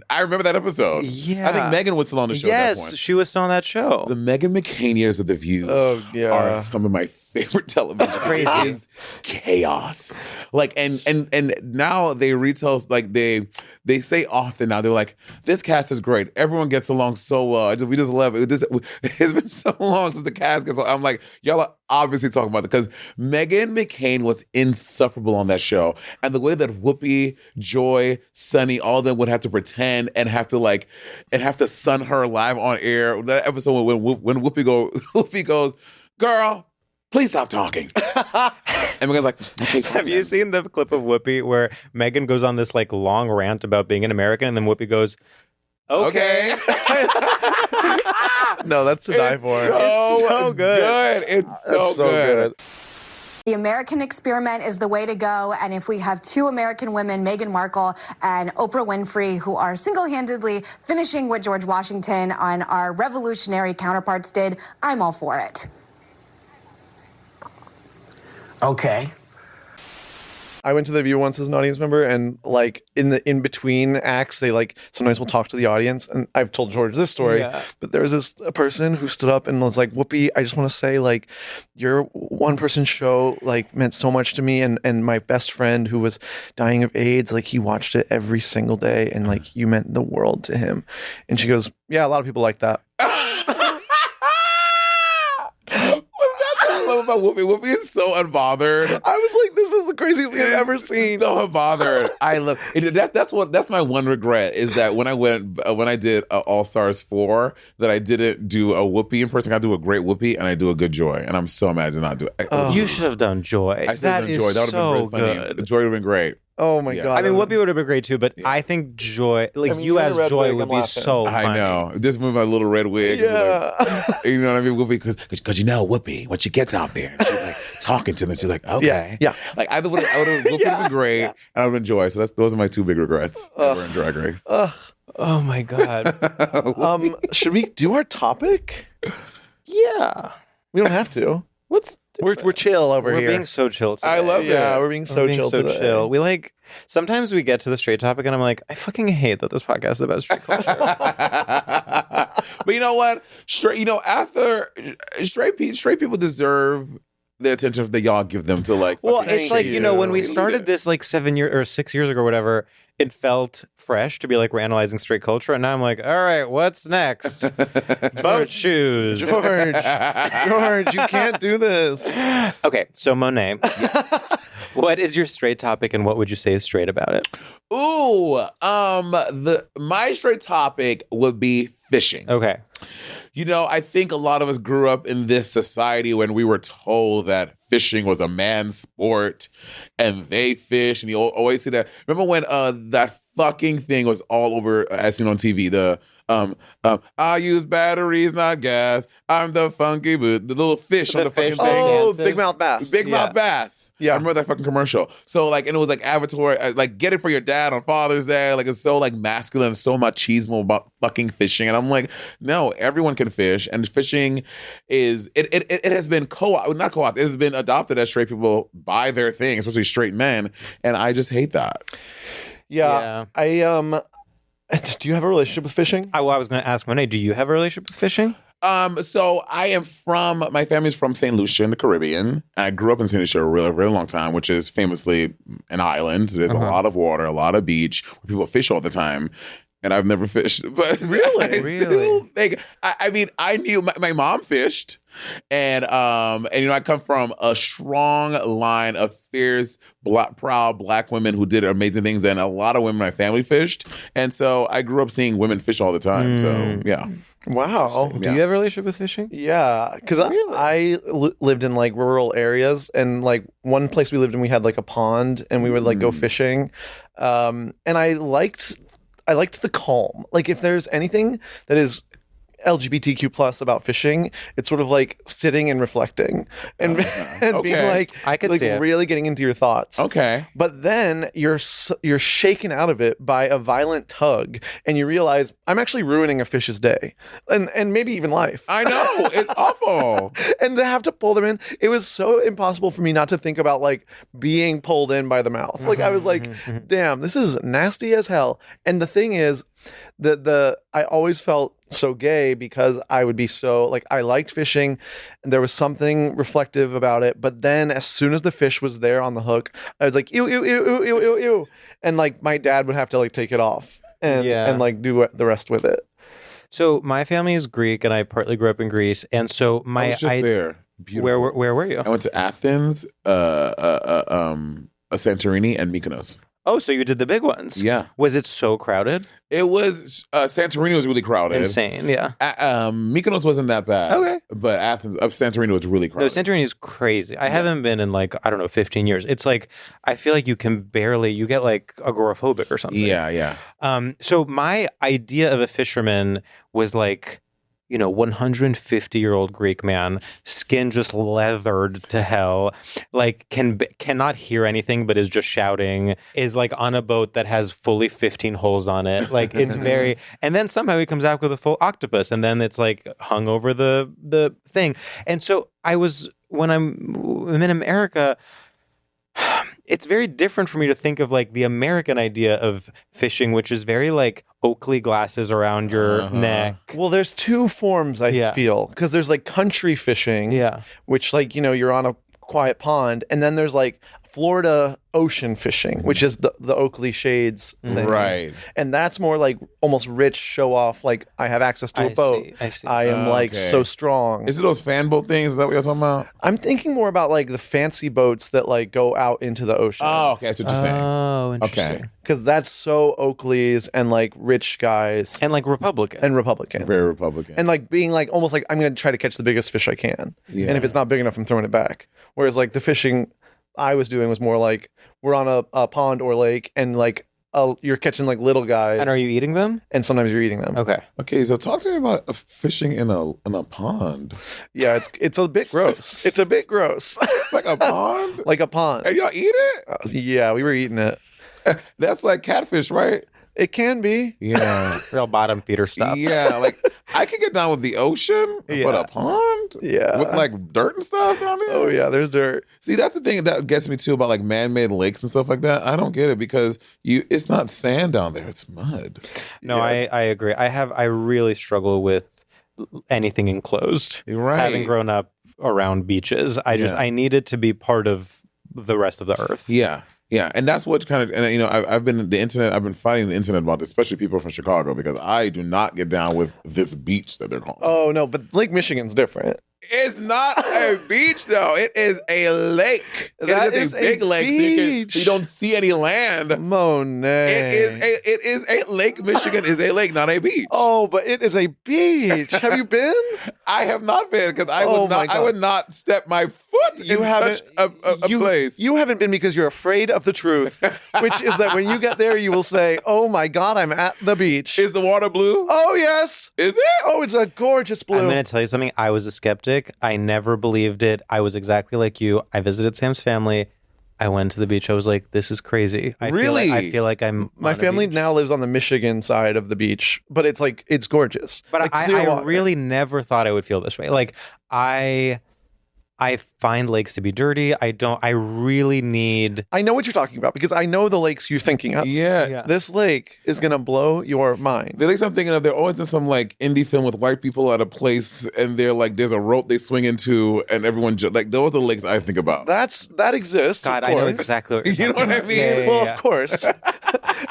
I remember that episode. Yeah. I think Megan was still on the show at that point. Yes, she was still on that show. The Meghan McCain years of The View are some of my favorite television. Crazy. It is chaos. Like, and now they retell, like, they say often now, they're like, this cast is great. Everyone gets along so well. We just love it. It's been so long since the cast gets along. I'm like, y'all are obviously talking about it because Meghan McCain was insufferable on that show. And the way that Whoopi, Joy, Sunny, all of them would have to pretend and have to sun her live on air. That episode when Whoopi goes, girl, please stop talking. And Megan's like, okay, have you seen the clip of Whoopi where Megan goes on this like long rant about being an American and then Whoopi goes, okay. No, that's to die for. It's so good. It's so good. The American experiment is the way to go. And if we have two American women, Meghan Markle and Oprah Winfrey, who are single-handedly finishing what George Washington and our revolutionary counterparts did, I'm all for it. Okay. I went to The View once as an audience member, and like in between acts, they like sometimes will talk to the audience. And I've told George this story, but there was a person who stood up and was like, "Whoopi, I just want to say, like, your one person show like meant so much to me, and my best friend who was dying of AIDS, like he watched it every single day, and like you meant the world to him." And she goes, "Yeah, a lot of people like that." About Whoopi. Whoopi is so unbothered. I was like, this is the craziest thing I've ever seen. So unbothered. I love it. That's my one regret is that when I did All Stars 4, that I didn't do a Whoopi in person. I do a great Whoopi and I do a good Joy, and I'm so mad to not do it. You should have done Joy. I should have done Joy. That would have been really funny. Joy would have been great. Oh my God. I mean, Whoopi would have been great too, but I think Joy, like you you're in a as red Joy, wig, would I'm be laughing. so funny. I know. Just move my little red wig. Yeah. Like, you know what I mean? Whoopi, because you know Whoopi, when she gets out there, she's like talking to them. She's like, okay. Yeah. Like I would have Whoopi would have been great. And I would have enjoyed. So those are my two big regrets ever in Drag Race. Oh my God. Should we do our topic? Yeah. We don't have to. We're chill over We're here. being so chill today. I love yeah, it. we're being so chill today. chill. We like, sometimes we get to the straight topic and I'm like, I fucking hate that this podcast is about straight culture. But you know what? After straight people deserve the attention that y'all give them to like. Well, fucking it's like, shit. you know, when we They need started it. this like 6 years ago or whatever, it felt fresh to be like, we're analyzing straight culture. And now I'm like, all right, what's next? Boat shoes. George, you can't do this. Okay, so Monet, what is your straight topic and what would you say is straight about it? Ooh, my straight topic would be fishing. Okay. You know, I think a lot of us grew up in this society when we were told that fishing was a man's sport and they fish, and you always see that. Remember when that fucking thing was all over, as seen on TV, the I use batteries, not gas. I'm the funky boot. The little fish on the fucking fish thing. Oh, dances. big mouth bass. Big Mouth Bass. Yeah. I remember that fucking commercial. So like, and it was like Avatar, like get it for your dad on Father's Day. Like it's so like masculine, so machismo about fucking fishing. And I'm like, no, everyone can fish. And fishing is, it has been not co-opted, it has been adopted as straight people by their thing, especially straight men. And I just hate that. Yeah. Do you have a relationship with fishing? I was going to ask Monet, do you have a relationship with fishing? So my family's from St. Lucia in the Caribbean. I grew up in St. Lucia a really, really long time, which is famously an island. There's a lot of water, a lot of beach, where people fish all the time. And I've never fished, but I mean, I knew my mom fished, and you know, I come from a strong line of fierce, proud Black women who did amazing things, and a lot of women in my family fished, and so I grew up seeing women fish all the time. So yeah. Wow. Do you have a relationship with fishing? Yeah, because I lived in like rural areas, and like one place we lived in, we had like a pond, and we would like go fishing, and I liked the calm. Like if there's anything that is LGBTQ plus about fishing, it's sort of like sitting and reflecting and being like, I could like see it. really getting into your thoughts. Okay. But then you're shaken out of it by a violent tug, and you realize I'm actually ruining a fish's day, and maybe even life. I know, it's awful. And to have to pull them in, it was so impossible for me not to think about like being pulled in by the mouth. Like I was like, damn, this is nasty as hell. And the thing is, I always felt so gay because I would be so like, I liked fishing and there was something reflective about it. But then as soon as the fish was there on the hook, I was like, ew, ew, ew, ew, ew, ew, ew. And like my dad would have to like take it off and like do the rest with it. So my family is Greek, and I partly grew up in Greece, and so I was just there. Beautiful. Where were you? I went to Athens, Santorini, and Mykonos. Oh, so you did the big ones? Yeah. Was it so crowded? It was Santorini was really crowded. Insane, yeah. Mykonos wasn't that bad. Okay. But Santorini was really No, crowded. Santorini is crazy. I haven't been in like, I don't know, 15 years. It's like, I feel like you get like agoraphobic or something. Yeah. So my idea of a fisherman was like, you know, 150-year-old Greek man, skin just leathered to hell, like cannot hear anything but is just shouting, is like on a boat that has fully 15 holes on it. Like it's very, and then somehow he comes out with a full octopus, and then it's like hung over the thing. And so when I'm in America, it's very different for me to think of like the American idea of fishing, which is very like Oakley glasses around your neck. Well, there's two forms I feel, because there's like country fishing, which like, you know, you're on a quiet pond, and then there's like Florida ocean fishing, which is the Oakley shades thing. Right. And that's more like almost rich show off, like I have access to a boat. I see. I am like so strong. Is it those fan boat things? Is that what you're talking about? I'm thinking more about like the fancy boats that like go out into the ocean. Oh, okay. That's what you're saying. Oh, interesting. Okay. Because that's so Oakley's and like rich guys And like Republican. and Republican. Very Republican. And like being like almost like I'm going to try to catch the biggest fish I can. Yeah. And if it's not big enough, I'm throwing it back. Whereas like the fishing I was doing was more like we're on a pond or lake, and like you're catching like little guys. And are you eating them? And sometimes you're eating them. Okay. Okay, so talk to me about fishing in a pond. Yeah, it's a bit gross. It's a bit gross. Like a pond? Like a pond. And y'all eat it? Yeah, we were eating it. That's like catfish, right? It can be. Yeah. Real bottom feeder stuff. Yeah, like I could get down with the ocean, but a pond? Yeah. With like dirt and stuff down there? Oh yeah, there's dirt. See, that's the thing that gets me too about like man-made lakes and stuff like that. I don't get it because it's not sand down there, it's mud. No, Yeah. I agree. I really struggle with anything enclosed. Right. Having grown up around beaches, I need it to be part of the rest of the earth. Yeah. Yeah, and that's what kind of, and you know, I've been fighting the internet about this, especially people from Chicago, because I do not get down with this beach that they're calling. Oh no, but Lake Michigan's different. It's not a beach though. It is a lake. That it is a big lake, beach. so you don't see any land. Monet. It is a Lake Michigan is a lake, not a beach. Oh, but it is a beach. Have you been? I have not been because I Oh would my not. God. I would not step my foot in such a place. You haven't been because you're afraid of the truth, which is that when you get there, you will say, "Oh my God, I'm at the beach." Is the water blue? Oh yes. Is it? Oh, it's a gorgeous blue. I'm going to tell you something. I was a skeptic. I never believed it. I was exactly like you. I visited Sam's family. I went to the beach. I was like, this is crazy. I feel like I'm My on a family beach. now lives on the Michigan side of the beach, but it's gorgeous. But Like I clear water. really never thought I would feel this way. Like I find lakes to be dirty. I really need. I know what you're talking about because I know the lakes you're thinking of. Yeah. This lake is gonna blow your mind. The lakes I'm thinking of, they're always in some like indie film with white people at a place, and they're like, there's a rope they swing into, and everyone like those are the lakes I think about. That exists. God, of I know course. exactly what you're You know talking what I about. mean? Yeah, Well, yeah. of course.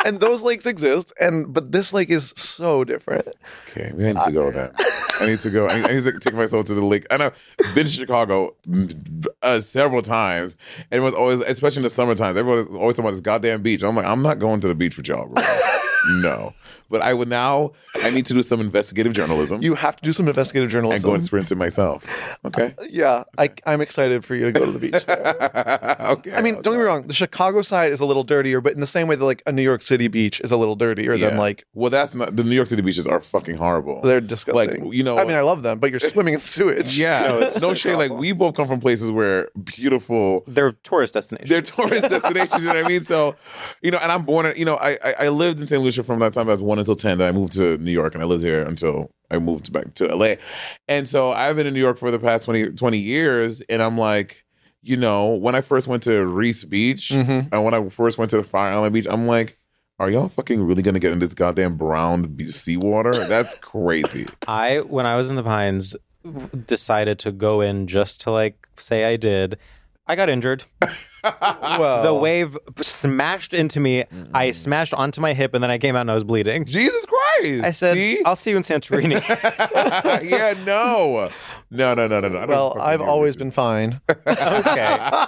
And those lakes exist, but this lake is so different. Okay, we need to go with that. I need to go. I need to take myself to the lake. And I've been to Chicago several times, and it was always, especially in the summer times, everyone was always talking about this goddamn beach. I'm like, I'm not going to the beach with y'all, bro. No. But I need to do some investigative journalism You have to do some investigative and journalism. go experience it myself. Okay? Yeah, I'm excited for you to go to the beach there. Okay. I mean, don't get me wrong. The Chicago side is a little dirtier, but in the same way that like a New York City beach is a little dirtier than like well, that's not, the New York City beaches are fucking horrible. they're disgusting. Like, you know, I mean, I love them, but you're swimming in sewage. Yeah. No shade. Like, we both come from places where beautiful. They're tourist destinations. They're tourist destinations, you know what I mean? So, you know, and I'm born, I lived in St. Lucia from that time I was 1 until 10. Then I moved to New York, and I lived here until I moved back to LA. And so I've been in New York for the past 20 years, and I'm like, you know, when I first went to Reese Beach, and when I first went to the Fire Island Beach, I'm like, are y'all fucking really gonna get in this goddamn brown seawater? That's crazy. When I was in the Pines, decided to go in just to like say I did. I got injured. Well, The wave smashed into me. I smashed onto my hip, and then I came out and I was bleeding. Jesus Christ. I said, See? I'll see you in Santorini. Yeah, no. No. I don't well, fucking I've New York always beaches. been fine. Okay.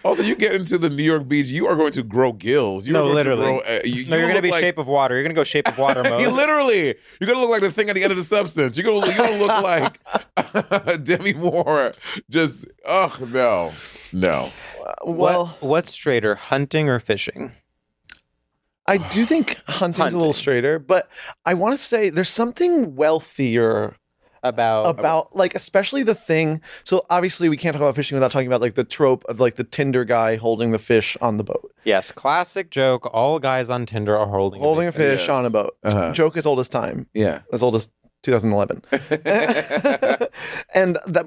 Also, you get into the New York beach, you are going to grow gills. You are No, going literally. To grow, No, you're look going to be like, shape of water. You're going to go shape of water mode. You literally, you're gonna look like the thing at the end of the substance. You're gonna look like Demi Moore. Just, no. Well, What's straighter, hunting or fishing? I do think hunting's a little straighter, but I want to say there's something wealthier about like, especially the thing. So obviously we can't talk about fishing without talking about like the trope of like the Tinder guy holding the fish on the boat. Yes, classic joke. All guys on Tinder are holding Holding a big fish on a boat. Uh-huh. Joke as old as time. Yeah. As old as 2011.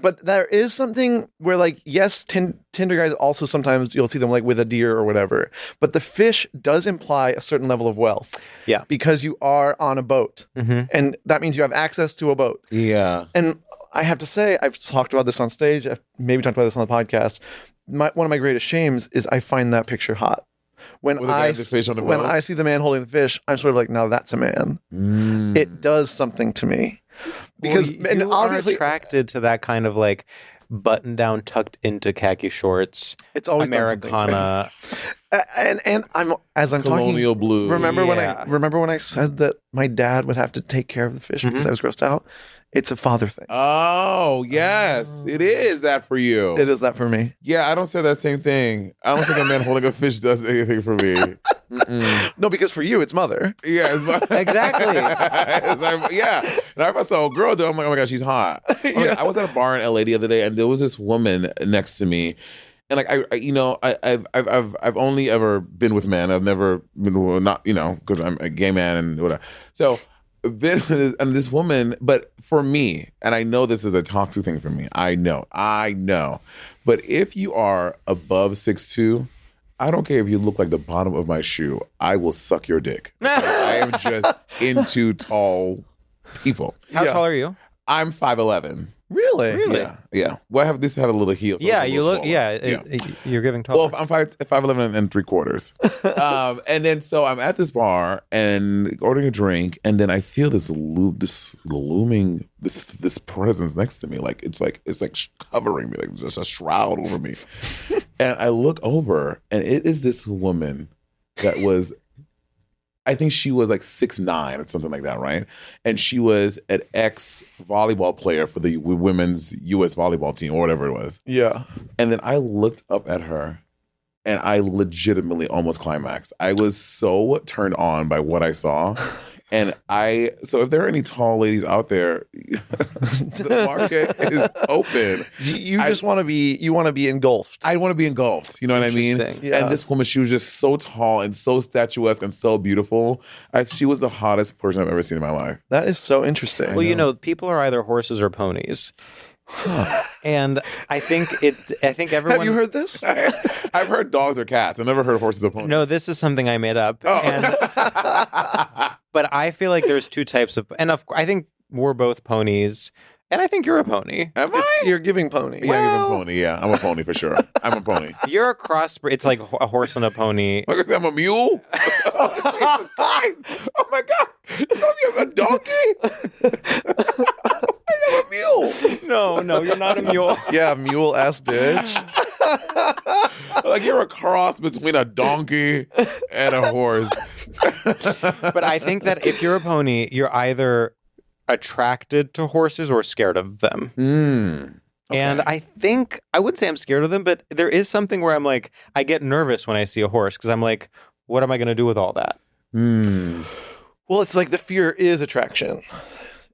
But there is something where like, yes, Tinder guys also sometimes you'll see them like with a deer or whatever, but the fish does imply a certain level of wealth. Yeah. Because you are on a boat, and that means you have access to a boat. Yeah. And I have to say, I've talked about this on stage. I've maybe talked about this on the podcast. One of my greatest shames is I find that picture hot. When With the guy with the fish on the when boat? I see the man holding the fish, I'm sort of like, now that's a man. It does something to me. Because you and obviously are attracted to that kind of like button down, tucked into khaki shorts. It's always done something. Americana. and I'm as I'm Colonial talking. blue. Remember Yeah. when I said that my dad would have to take care of the fish because I was grossed out? It's a father thing. Oh, yes. It is that for you. It is that for me. Yeah, I don't say that same thing. I don't think a man holding a fish does anything for me. No, because for you, it's mother. Yeah, it's my, Exactly. it's like, yeah. And if I saw a girl, then I'm like, oh my God, she's hot. I was at a bar in LA the other day, and there was this woman next to me. And like I've only ever been with men. I've never been not because I'm a gay man and whatever. So been with this woman, but for me, and I know this is a toxic thing for me. I know. But if you are above 6'2", I don't care if you look like the bottom of my shoe. I will suck your dick. I am just into tall people. How tall are you? I'm 5'11". Really? Yeah. Well, I have this have a little heel. So Yeah, I'm a you little look. taller. Yeah, you're giving taller. Well, I'm 5'11" and 3/4. And then so I'm at this bar and ordering a drink, and then I feel this looming presence next to me, it's covering me, like just a shroud over me. And I look over, and it is this woman that was. I think she was like 6'9" or something like that, right? And she was an ex-volleyball player for the women's U.S. volleyball team or whatever it was. Yeah. And then I looked up at her and I legitimately almost climaxed. I was so turned on by what I saw. And so if there are any tall ladies out there, the market is open. You just want to be engulfed. I want to be engulfed. You know what I mean? Yeah. And this woman, she was just so tall and so statuesque and so beautiful. She was the hottest person I've ever seen in my life. That is so interesting. Well, people are either horses or ponies. And I think everyone. Have you heard this? I've heard dogs or cats. I've never heard horses or ponies. No, this is something I made up. But I feel like there's two types of, and I think we're both ponies, and I think you're a pony. Am I? You're giving pony. Yeah, I'm a pony. Yeah, I'm a pony for sure. I'm a pony. You're a crossbreed. It's like a horse and a pony. Like I'm a mule? Oh, Jesus Christ. Oh, my God. You have a donkey? I'm a mule. No, you're not a mule. Yeah, mule ass bitch. Like you're a cross between a donkey and a horse. But I think that if you're a pony, you're either attracted to horses or scared of them. Okay. And I think, I wouldn't say I'm scared of them, but there is something where I'm like, I get nervous when I see a horse because I'm like, what am I going to do with all that? Well, it's like the fear is attraction.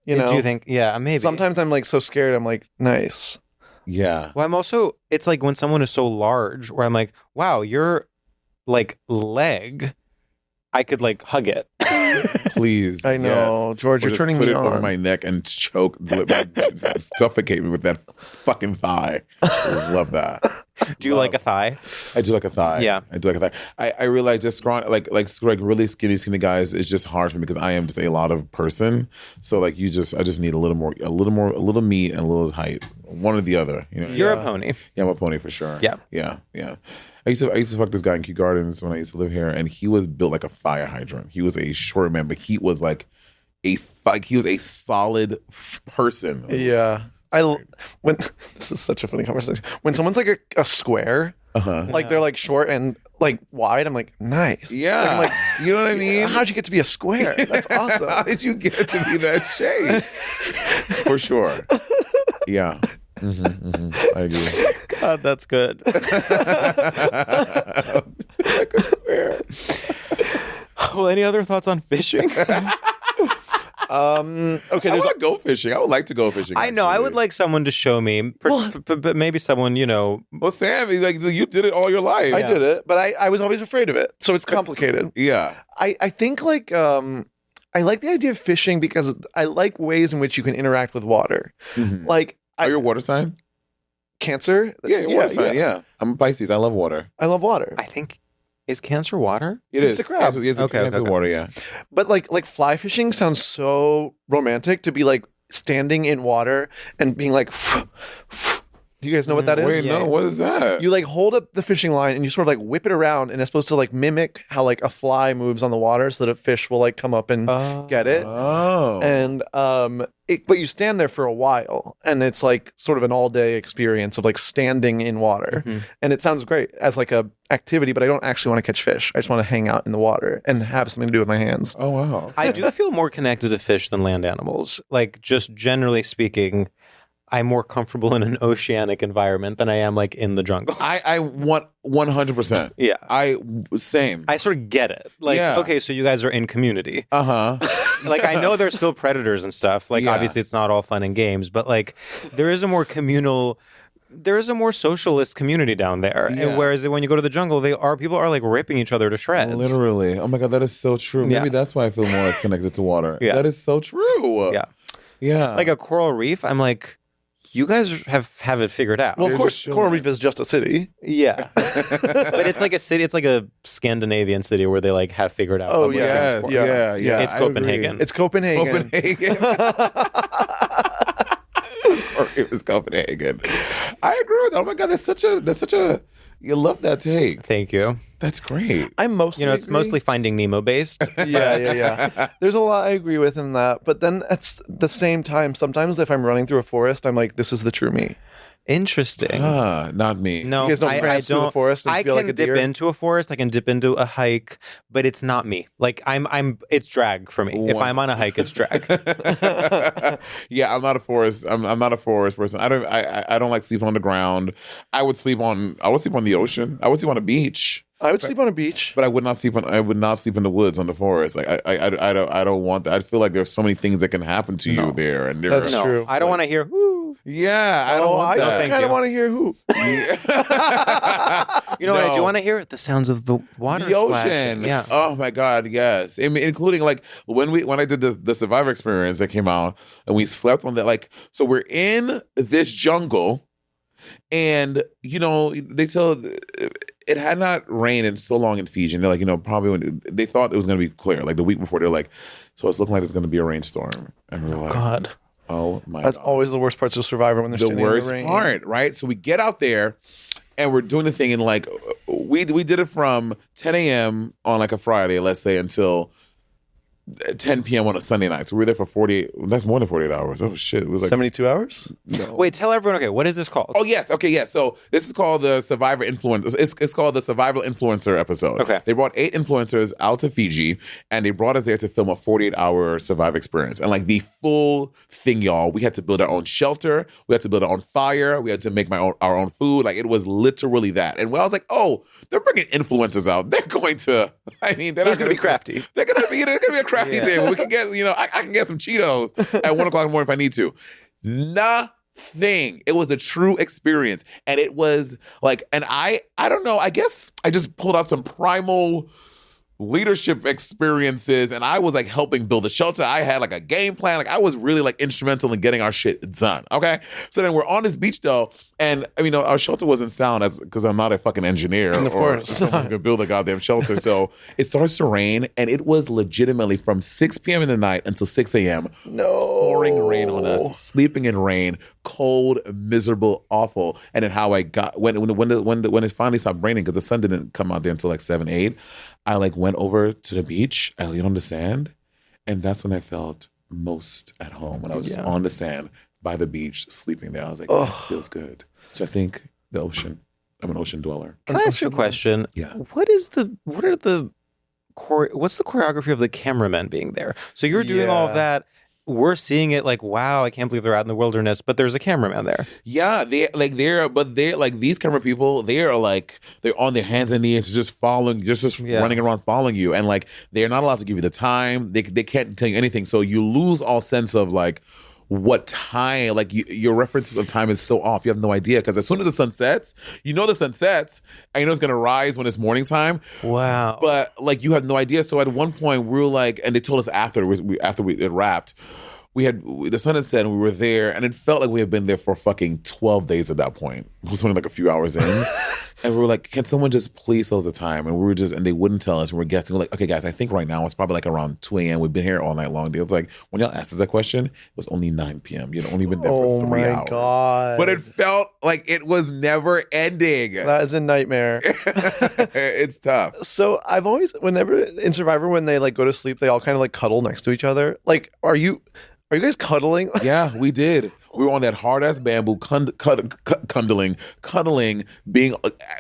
You know? Do you think? Yeah, maybe. Sometimes I'm like so scared. I'm like, nice. Yeah. Well, I'm also, it's like when someone is so large where I'm like, wow, your like leg, I could like hug it. Please. I know. Yes. George, Or you're just turning put me it over on. my neck and choke, suffocate me with that fucking thigh. I love that. Do you like a thigh? I do like a thigh. Yeah. I do like a thigh. I realize just scrawny, like really skinny guys is just hard for me because I am just a lot of person. So like I just need a little meat and a little height. One or the other. You know. You're a pony. Yeah, I'm a pony for sure. Yeah. Yeah. I used to fuck this guy in Kew Gardens when I used to live here, and he was built like a fire hydrant. He was a short man, but he was like he was a solid person. Yeah. This is such a funny conversation. When someone's like a square, like they're like short and like wide, I'm like, nice. Yeah. Like, I'm like, you know what I mean? how'd you get to be a square? That's awesome. How did you get to be that shape? For sure. Yeah. I agree. God, that's good. Like a square. Well, any other thoughts on fishing? Okay, I there's want to go fishing. I would like to go fishing. I know. I actually. would like someone to show me, but maybe someone, Well, Sam, like you did it all your life. I did it, but I was always afraid of it. So it's complicated. Yeah. I think like I like the idea of fishing because I like ways in which you can interact with water. Mm-hmm. Like Are you a water sign? Cancer. Yeah, you're a water sign. Yeah. I'm a Pisces. I love water. I love water. I think, is Cancer water? It It's is. a crab. Cancer, it's Okay, Cancer's okay. water, yeah. But like fly fishing sounds so romantic to be like standing in water and being like Do you guys know what that is? Wait, no, what is that? You like hold up the fishing line and you sort of like whip it around, and it's supposed to like mimic how like a fly moves on the water so that a fish will like come up and get it. Oh. And but you stand there for a while, and it's like sort of an all-day experience of like standing in water. And it sounds great as like a activity, but I don't actually want to catch fish. I just want to hang out in the water and have something to do with my hands. Oh, wow. I do feel more connected to fish than land animals. Like, just generally speaking, I'm more comfortable in an oceanic environment than I am like in the jungle. I want 100%. Yeah. Same. I sort of get it. Like, okay, so you guys are in community. Like, I know there's still predators and stuff. Like, obviously it's not all fun and games, but like there is a more communal, there is a more socialist community down there. Yeah. And whereas when you go to the jungle, people are like ripping each other to shreds. Literally. Oh my God, that is so true. Maybe that's why I feel more connected to water. Yeah. That is so true. Yeah. Yeah. Like a coral reef, I'm like, you guys have it figured out. Well, of They're course, just chilling. Coral Reef is just a city. Yeah. But it's like a city, it's like a Scandinavian city where they like have figured out. Oh, public yeah. transport. Yeah. It's I Copenhagen. agree. It's Copenhagen. Or it was Copenhagen. I agree with that. Oh my God, that's such a you love that take. Thank you. That's great. I'm mostly It's agree. mostly Finding Nemo based. Yeah. There's a lot I agree with in that, but then at the same time, sometimes if I'm running through a forest, I'm like, this is the true me. Interesting. Not me. No, You guys don't I prance through a don't. forest and I feel can like a dip deer? into a forest. I can dip into a hike, but it's not me. Like it's drag for me. If I'm on a hike, it's drag. Yeah, I'm not a forest. I'm not a forest person. I don't like sleeping on the ground. I would sleep on the ocean. I would sleep on a beach. I would sleep on a beach. But I would not sleep in the woods on the forest. Like I don't want that. I feel like there's so many things that can happen to you there, and That's No, true. I don't want to hear whoo. yeah, I don't want that. thank kind of you. want to hear who. You know what I do No. want to hear? The sounds of the water The splashing. ocean. Yeah. Oh my God, yes. I mean, including like when I did the Survivor experience that came out, and we slept on that. Like, so we're in this jungle, and they tell it had not rained in so long in Fiji. And they're like, probably when they thought it was going to be clear. Like the week before, they're like, so it's looking like it's going to be a rainstorm. And we're like, God. oh my That's God. always the worst parts of Survivor when they're The standing worst in the rain. part, right? So we get out there and we're doing the thing, and like we did it from 10 a.m. on like a Friday, let's say, until 10 p.m. on a Sunday night. So we were there for 48. That's more than 48 hours. Oh shit! It was like 72 hours? no. Wait, tell everyone. Okay, what is this called? Oh yes, okay, yes. So this is called the Survivor Influence. It's called the Survival Influencer episode. Okay. They brought 8 influencers out to Fiji, and they brought us there to film a 48-hour Survivor experience. And like the full thing, y'all. We had to build our own shelter. We had to build our own fire. We had to make our own food. Like it was literally that. And I was like, oh, they're bringing influencers out. They're going to. I mean, they're not going to be crafty. They're gonna be a crafty day where we can get. I can get some Cheetos at 1:00 in the morning if I need to. Nothing. It was a true experience. And it was like, and I don't know, I guess I just pulled out some primal leadership experiences, and I was like helping build a shelter. I had like a game plan. Like I was really like instrumental in getting our shit done. Okay. So then we're on this beach though, and our shelter wasn't sound because I'm not a fucking engineer Of or course. someone who could build a goddamn shelter. So it starts to rain, and it was legitimately from 6 p.m. in the night until 6 a.m. pouring rain on us, sleeping in rain, cold, miserable, awful. And then how I got when it finally stopped raining, because the sun didn't come out there until like 7, 8. I like went over to the beach. I laid on the sand, and that's when I felt most at home. When I was just on the sand by the beach, sleeping there, I was like, it feels good. So I think the ocean. I'm an ocean dweller. Can I ask you a question? Yeah. What's the choreography of the cameramen being there? So you're doing all of that. We're seeing it like, wow, I can't believe they're out in the wilderness, but there's a cameraman there. Yeah, they're like these camera people, they're on their hands and knees just following, just running around following you. And like they're not allowed to give you the time. They can't tell you anything. So you lose all sense of like what time, like your reference of time is so off. You have no idea, because as soon as the sun sets, the sun sets, and it's gonna rise when it's morning time. Wow. But like you have no idea. So at one point we were like, and they told us after it wrapped, the sun had set and we were there, and it felt like we had been there for fucking 12 days at that point. It was only like a few hours in. And we were like, can someone just please tell us the time? And and they wouldn't tell us. And we're guessing. We're like, okay, guys, I think right now it's probably like around 2 a.m. We've been here all night long. It was like, when y'all asked us that question, it was only 9 p.m. You'd only been there for 3 hours. Oh my God. But it felt like it was never ending. That is a nightmare. It's tough. So I've always, whenever in Survivor, when they like go to sleep, they all kind of like cuddle next to each other. Like, are you guys cuddling? Yeah, we did. We were on that hard ass bamboo, cuddling.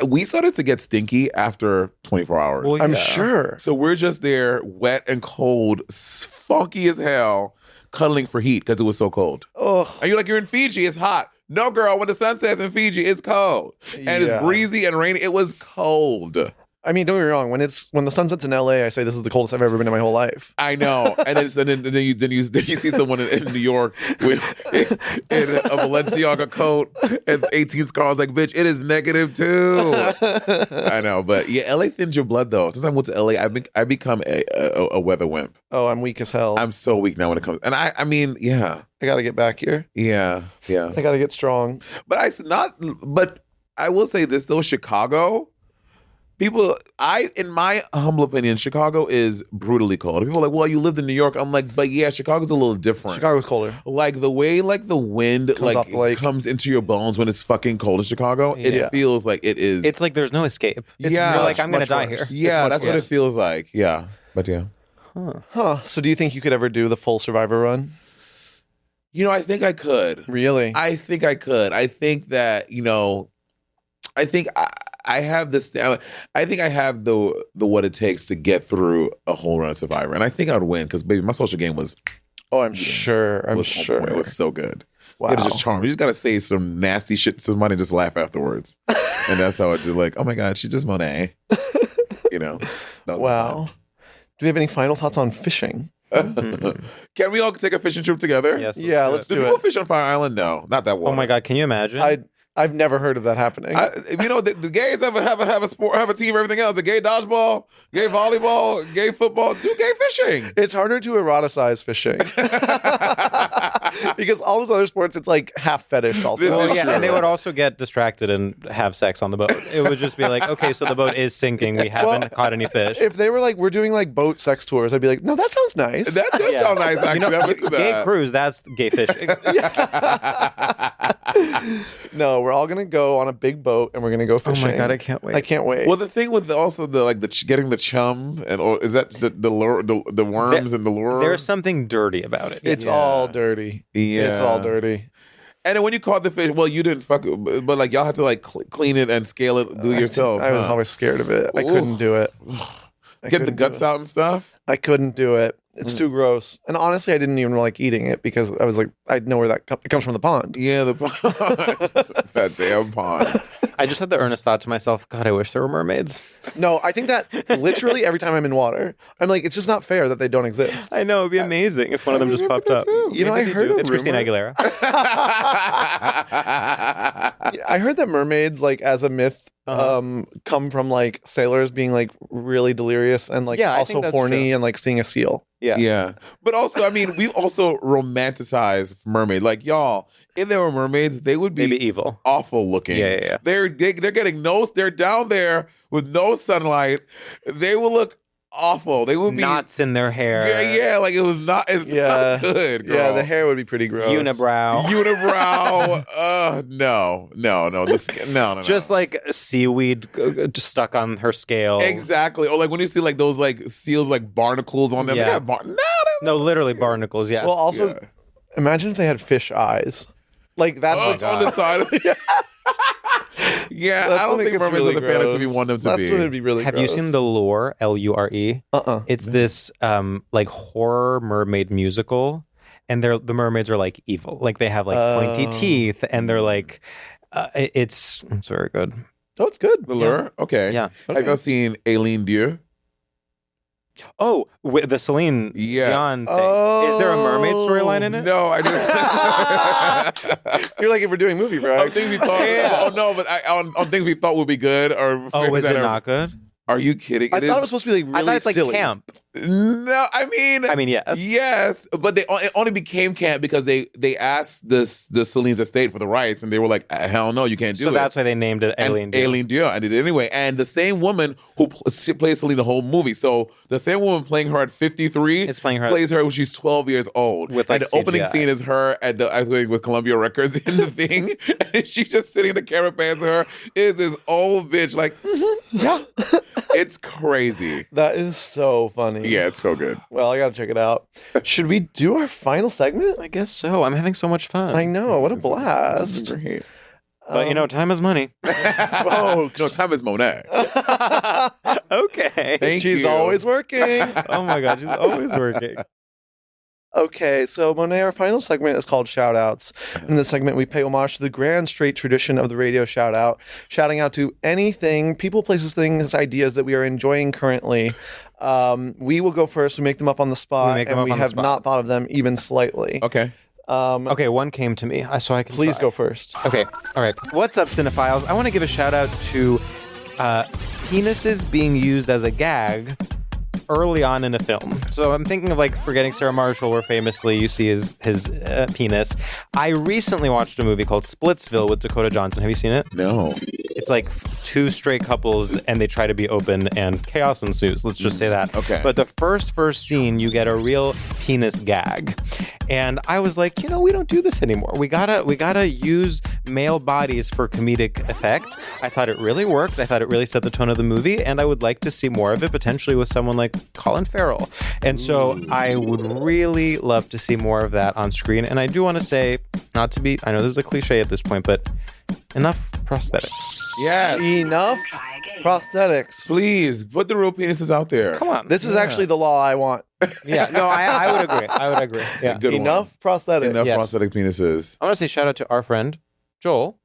We started to get stinky after 24 hours. Well, I'm sure. So we're just there, wet and cold, funky as hell, cuddling for heat because it was so cold. Oh, And you're like, you're in Fiji, it's hot. No, girl, when the sun sets in Fiji, it's cold. And it's breezy and rainy. It was cold. I mean, don't get me wrong. When the sun sets in LA, I say this is the coldest I've ever been in my whole life. I know. And then you see someone in New York in a Balenciaga coat and 18 scars. Like, bitch, it is -2. I know, but yeah, LA thins your blood though. Since I went to LA, I become a weather wimp. Oh, I'm weak as hell. I'm so weak now when it comes. And I mean, yeah, I got to get back here. yeah. I got to get strong. But But I will say this though, Chicago. People, in my humble opinion, Chicago is brutally cold. People are like, well, you lived in New York. I'm like, but yeah, Chicago's a little different. Chicago's colder. Like the way like the wind comes into your bones when it's fucking cold in Chicago, it feels like it is. It's like there's no escape. You're like, I'm going to die here. Yeah, that's what it feels like. Yeah. But yeah. Huh. So do you think you could ever do the full Survivor run? I think I could. Really? I think I could. I think that, I think I have this. I think I have the what it takes to get through a whole run of Survivor, and I think I'd win because baby, my social game was. Oh, I'm sure. I'm sure it was so good. Wow, it was just charming. You just gotta say some nasty shit to somebody and just laugh afterwards, and that's how I do. Like, oh my god, she's just Monet. That was wow. Do we have any final thoughts on fishing? Can we all take a fishing trip together? Yes. Let's do Do it. people fish on Fire Island? No, not that one. Oh my god, can you imagine? I've never heard of that happening. The gays have a sport, have a team, everything else. The gay dodgeball, gay volleyball, gay football, do gay fishing. It's harder to eroticize fishing because all those other sports, it's like half fetish. Also, Well, yeah, and they would also get distracted and have sex on the boat. It would just be like, okay, so the boat is sinking. We haven't caught any fish. If they were like, we're doing like boat sex tours, I'd be like, no, that sounds nice. That does sound nice, actually. I'm into that. Gay cruise, that's gay fishing. No, we're all gonna go on a big boat and we're gonna go fishing. Oh my god, I can't wait. I can't wait. Well, the thing with getting the chum or is that the worms and the lure? There's something dirty about it. It's all dirty. Yeah, it's all dirty. And then when you caught the fish, well, you didn't fuck it, but like y'all had to like clean it and scale it, do it yourselves. I was always scared of it. I couldn't do it. Get the guts out and stuff. I couldn't do it. It's too gross. And honestly, I didn't even like eating it because I was like, I know where it comes from, the pond. Yeah, the pond. That damn pond. I just had the earnest thought to myself, God, I wish there were mermaids. No, I think that literally every time I'm in water, I'm like, it's just not fair that they don't exist. I know, it'd be amazing if one of them just popped up. I heard it's Christina Aguilera. I heard that mermaids, like as a myth, come from like sailors being like really delirious and like also horny and like seeing a seal. Yeah. But also, I mean, we also romanticize mermaids. Like, y'all, if there were mermaids, they would be maybe evil, awful looking. Yeah. They're getting they're down there with no sunlight. They will look awful. They would be knots in their hair. Yeah, like it's not good, girl. Yeah, the hair would be pretty gross. Unibrow. No. The skin, no. Just like seaweed just stuck on her scales. Exactly. Or like when you see like those like seals like barnacles on them. Yeah. No, literally barnacles. Yeah. Well, also, imagine if they had fish eyes. Like that's what's on the side. Yeah, I don't think mermaids are the fantasy we want them to be. That's what it'd be really Have gross. you seen The Lure, Lure? It's this like horror mermaid musical, and the mermaids are like evil. Like they have like pointy teeth, and they're like, it's very good. Oh, it's good. The Lure? Okay. Yeah. Have y'all seen Aileen Dieu? Oh, with the Celine Dion thing. Is there a mermaid storyline in it? No, I just. You're like, if we're doing movie, bro. On things we thought. Oh no, but on things we thought would be good, or was it not good? Are you kidding? I thought it was supposed to be like really I thought it's like silly. camp. No, I mean, yes. Yes, but it only became camp because they asked the Celine's estate for the rights, and they were like, hell no, you can't do it. So that's why they named it Aileen Dior. Aileen Dior. I did it anyway. And the same woman who plays Celine the whole movie. So the same woman playing her at 53 plays her when she's 12 years old. With like and the opening CGI. scene is her at I think with Columbia Records in the thing. And she's just sitting in the camera pans her. Is this old bitch like, yeah. It's crazy. That is so funny. Yeah, it's so good. Well, I gotta check it out. Should we do our final segment? I guess so. I'm having so much fun. I know. What a This blast. is great. But time is money. Folks. No, time is Monét. Okay. Thank She's you. always working. Oh my God, she's always working. Okay, so Monet, our final segment is called Shoutouts. In this segment, we pay homage to the grand straight tradition of the radio shoutout, shouting out to anything, people, places, things, ideas that we are enjoying currently. We will go first. We make them up on the spot, and we have not thought of them even slightly. Okay. Okay, one came to me, so I can Please try. go first. Okay, all right. What's up, cinephiles? I want to give a shout out to penises being used as a gag early on in a film. So I'm thinking of like Forgetting Sarah Marshall, where famously you see his penis. I recently watched a movie called Splitsville with Dakota Johnson. Have you seen it? No. It's like two straight couples and they try to be open and chaos ensues. Let's just say that. Okay. But the first scene, you get a real penis gag. And I was like, we don't do this anymore. We gotta use male bodies for comedic effect. I thought it really worked. I thought it really set the tone of the movie, and I would like to see more of it, potentially with someone like Colin Farrell. And so I would really love to see more of that on screen. And I do want to say, I know this is a cliche at this point, but enough prosthetics. Yes. Enough prosthetics. Please put the real penises out there. Come on. This is actually the law I want. Yeah, no, I would agree. I would agree. Yeah. Good Enough prosthetics. Enough Yes. prosthetic penises. I want to say shout out to our friend, Joel,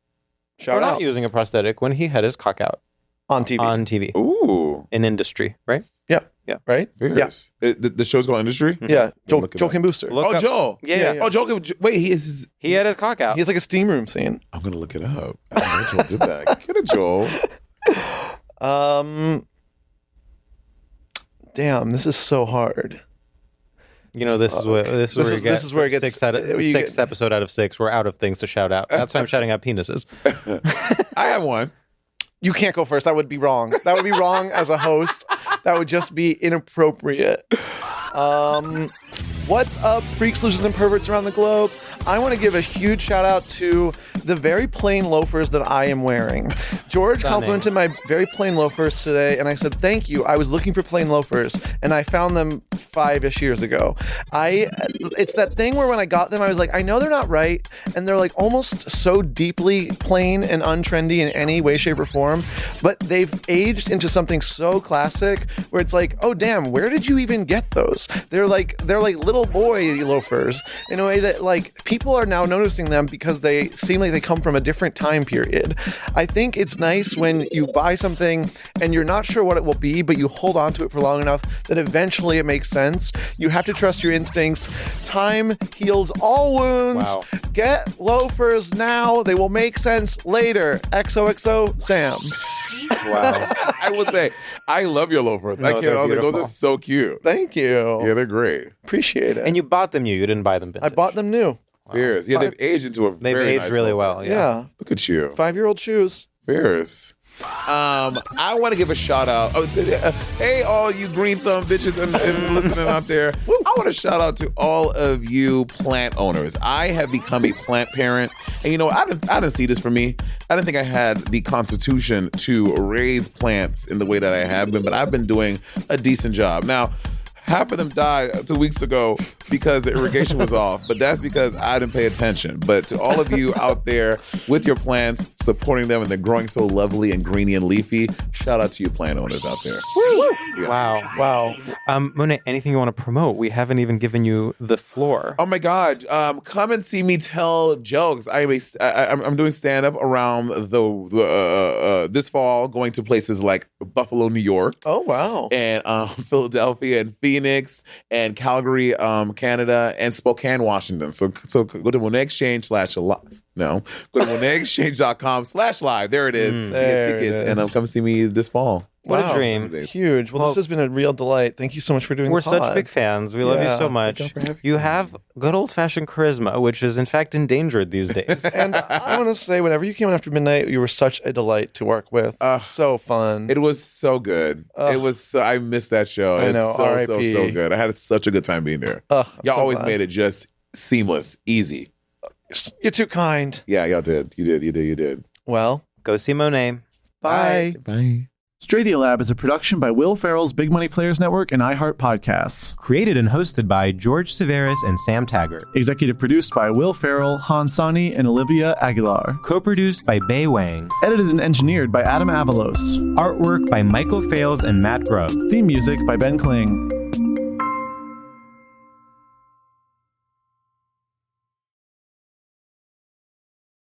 for Shout not out using a prosthetic when he had his cock out on TV. on TV Ooh. in industry, right? Yeah. Yeah. Right? Fierce. The show's called Industry? Yeah. Joel Look it Joel up. Kim Booster. Look Oh, up- Joel. Yeah. Oh, Joel Kim. Wait, He had his cock out. He has like a steam room scene. I'm going to look it up. I don't know Joel did that. Get it, Joel. Damn, this is so hard. This is where This is where it gets- sixth episode out of 6. We're out of things to shout out. That's why I'm shouting out penises. I have one. You can't go first. That would be wrong. That would be wrong as a host. That would just be inappropriate. What's up, freaks, losers, and perverts around the globe? I want to give a huge shout out to the very plain loafers that I am wearing. George Stunning. complimented my very plain loafers today, and I said, thank you. I was looking for plain loafers, and I found them 5-ish years ago. It's that thing where when I got them, I was like, I know they're not right, and they're like almost so deeply plain and untrendy in any way, shape, or form, but they've aged into something so classic where it's like, oh damn, where did you even get those? They're like little boy loafers in a way that like people are now noticing them because they seem like they come from a different time period. I think it's nice when you buy something and you're not sure what it will be, but you hold on to it for long enough that eventually it makes sense. You have to trust your instincts. Time heals all wounds. Wow. Get loafers now. They will make sense later. XOXO Sam. Wow. I would say, I love your loafers. No, they're Those beautiful. are so cute. Thank you. Yeah, they're great. Appreciate it. And you bought them new. You didn't buy them I vintage. bought them new. Fierce. Yeah, they've aged into a They've very aged nice really loafer. well. Yeah. Look at you. 5-year-old shoes. Fierce. I want to give a shout out. Hey, all you green thumb bitches and listening out there. I want to shout out to all of you plant owners. I have become a plant parent. And I didn't see this for me. I didn't think I had the constitution to raise plants in the way that I have been, but I've been doing a decent job. Now, half of them died 2 weeks ago because the irrigation was off, but that's because I didn't pay attention. But to all of you out there with your plants, supporting them, and they're growing so lovely and greeny and leafy, shout out to you plant owners out there. Wow. Wow. Monet, anything you want to promote? We haven't even given you the floor. Oh my God! Come and see me tell jokes. I'm doing stand up around the this fall, going to places like Buffalo, New York, Oh, wow. and Philadelphia, and Phoenix, and Calgary, Canada, and Spokane, Washington. So go to Monét X Change /live. No, go to MonéXChange.com/live. There it is. To There get it tickets is. and come see me this fall. What Wow. a dream. Huge. Well, this has been a real delight. Thank you so much for doing We're the pod. such big fans. We love you so much. You have good old-fashioned charisma, which is in fact endangered these days. And I want to say, whenever you came on After Midnight, you were such a delight to work with. So fun. It was so good. It was. I missed that show. I know. It's so R.I.P. so good. I had such a good time being there. I'm Y'all so always glad. made it just seamless, easy. You're too kind. Yeah, y'all did. You did. Well, Go see Monet. bye. Bye. StraightioLab is a production by Will Ferrell's Big Money Players Network and iHeart Podcasts. Created and hosted by George Civeris and Sam Taggart. Executive produced by Will Ferrell, Han Sani, and Olivia Aguilar. Co-produced by Bei Wang. Edited and engineered by Adam Avalos. Artwork by Michael Fales and Matt Grubb. Theme music by Ben Kling.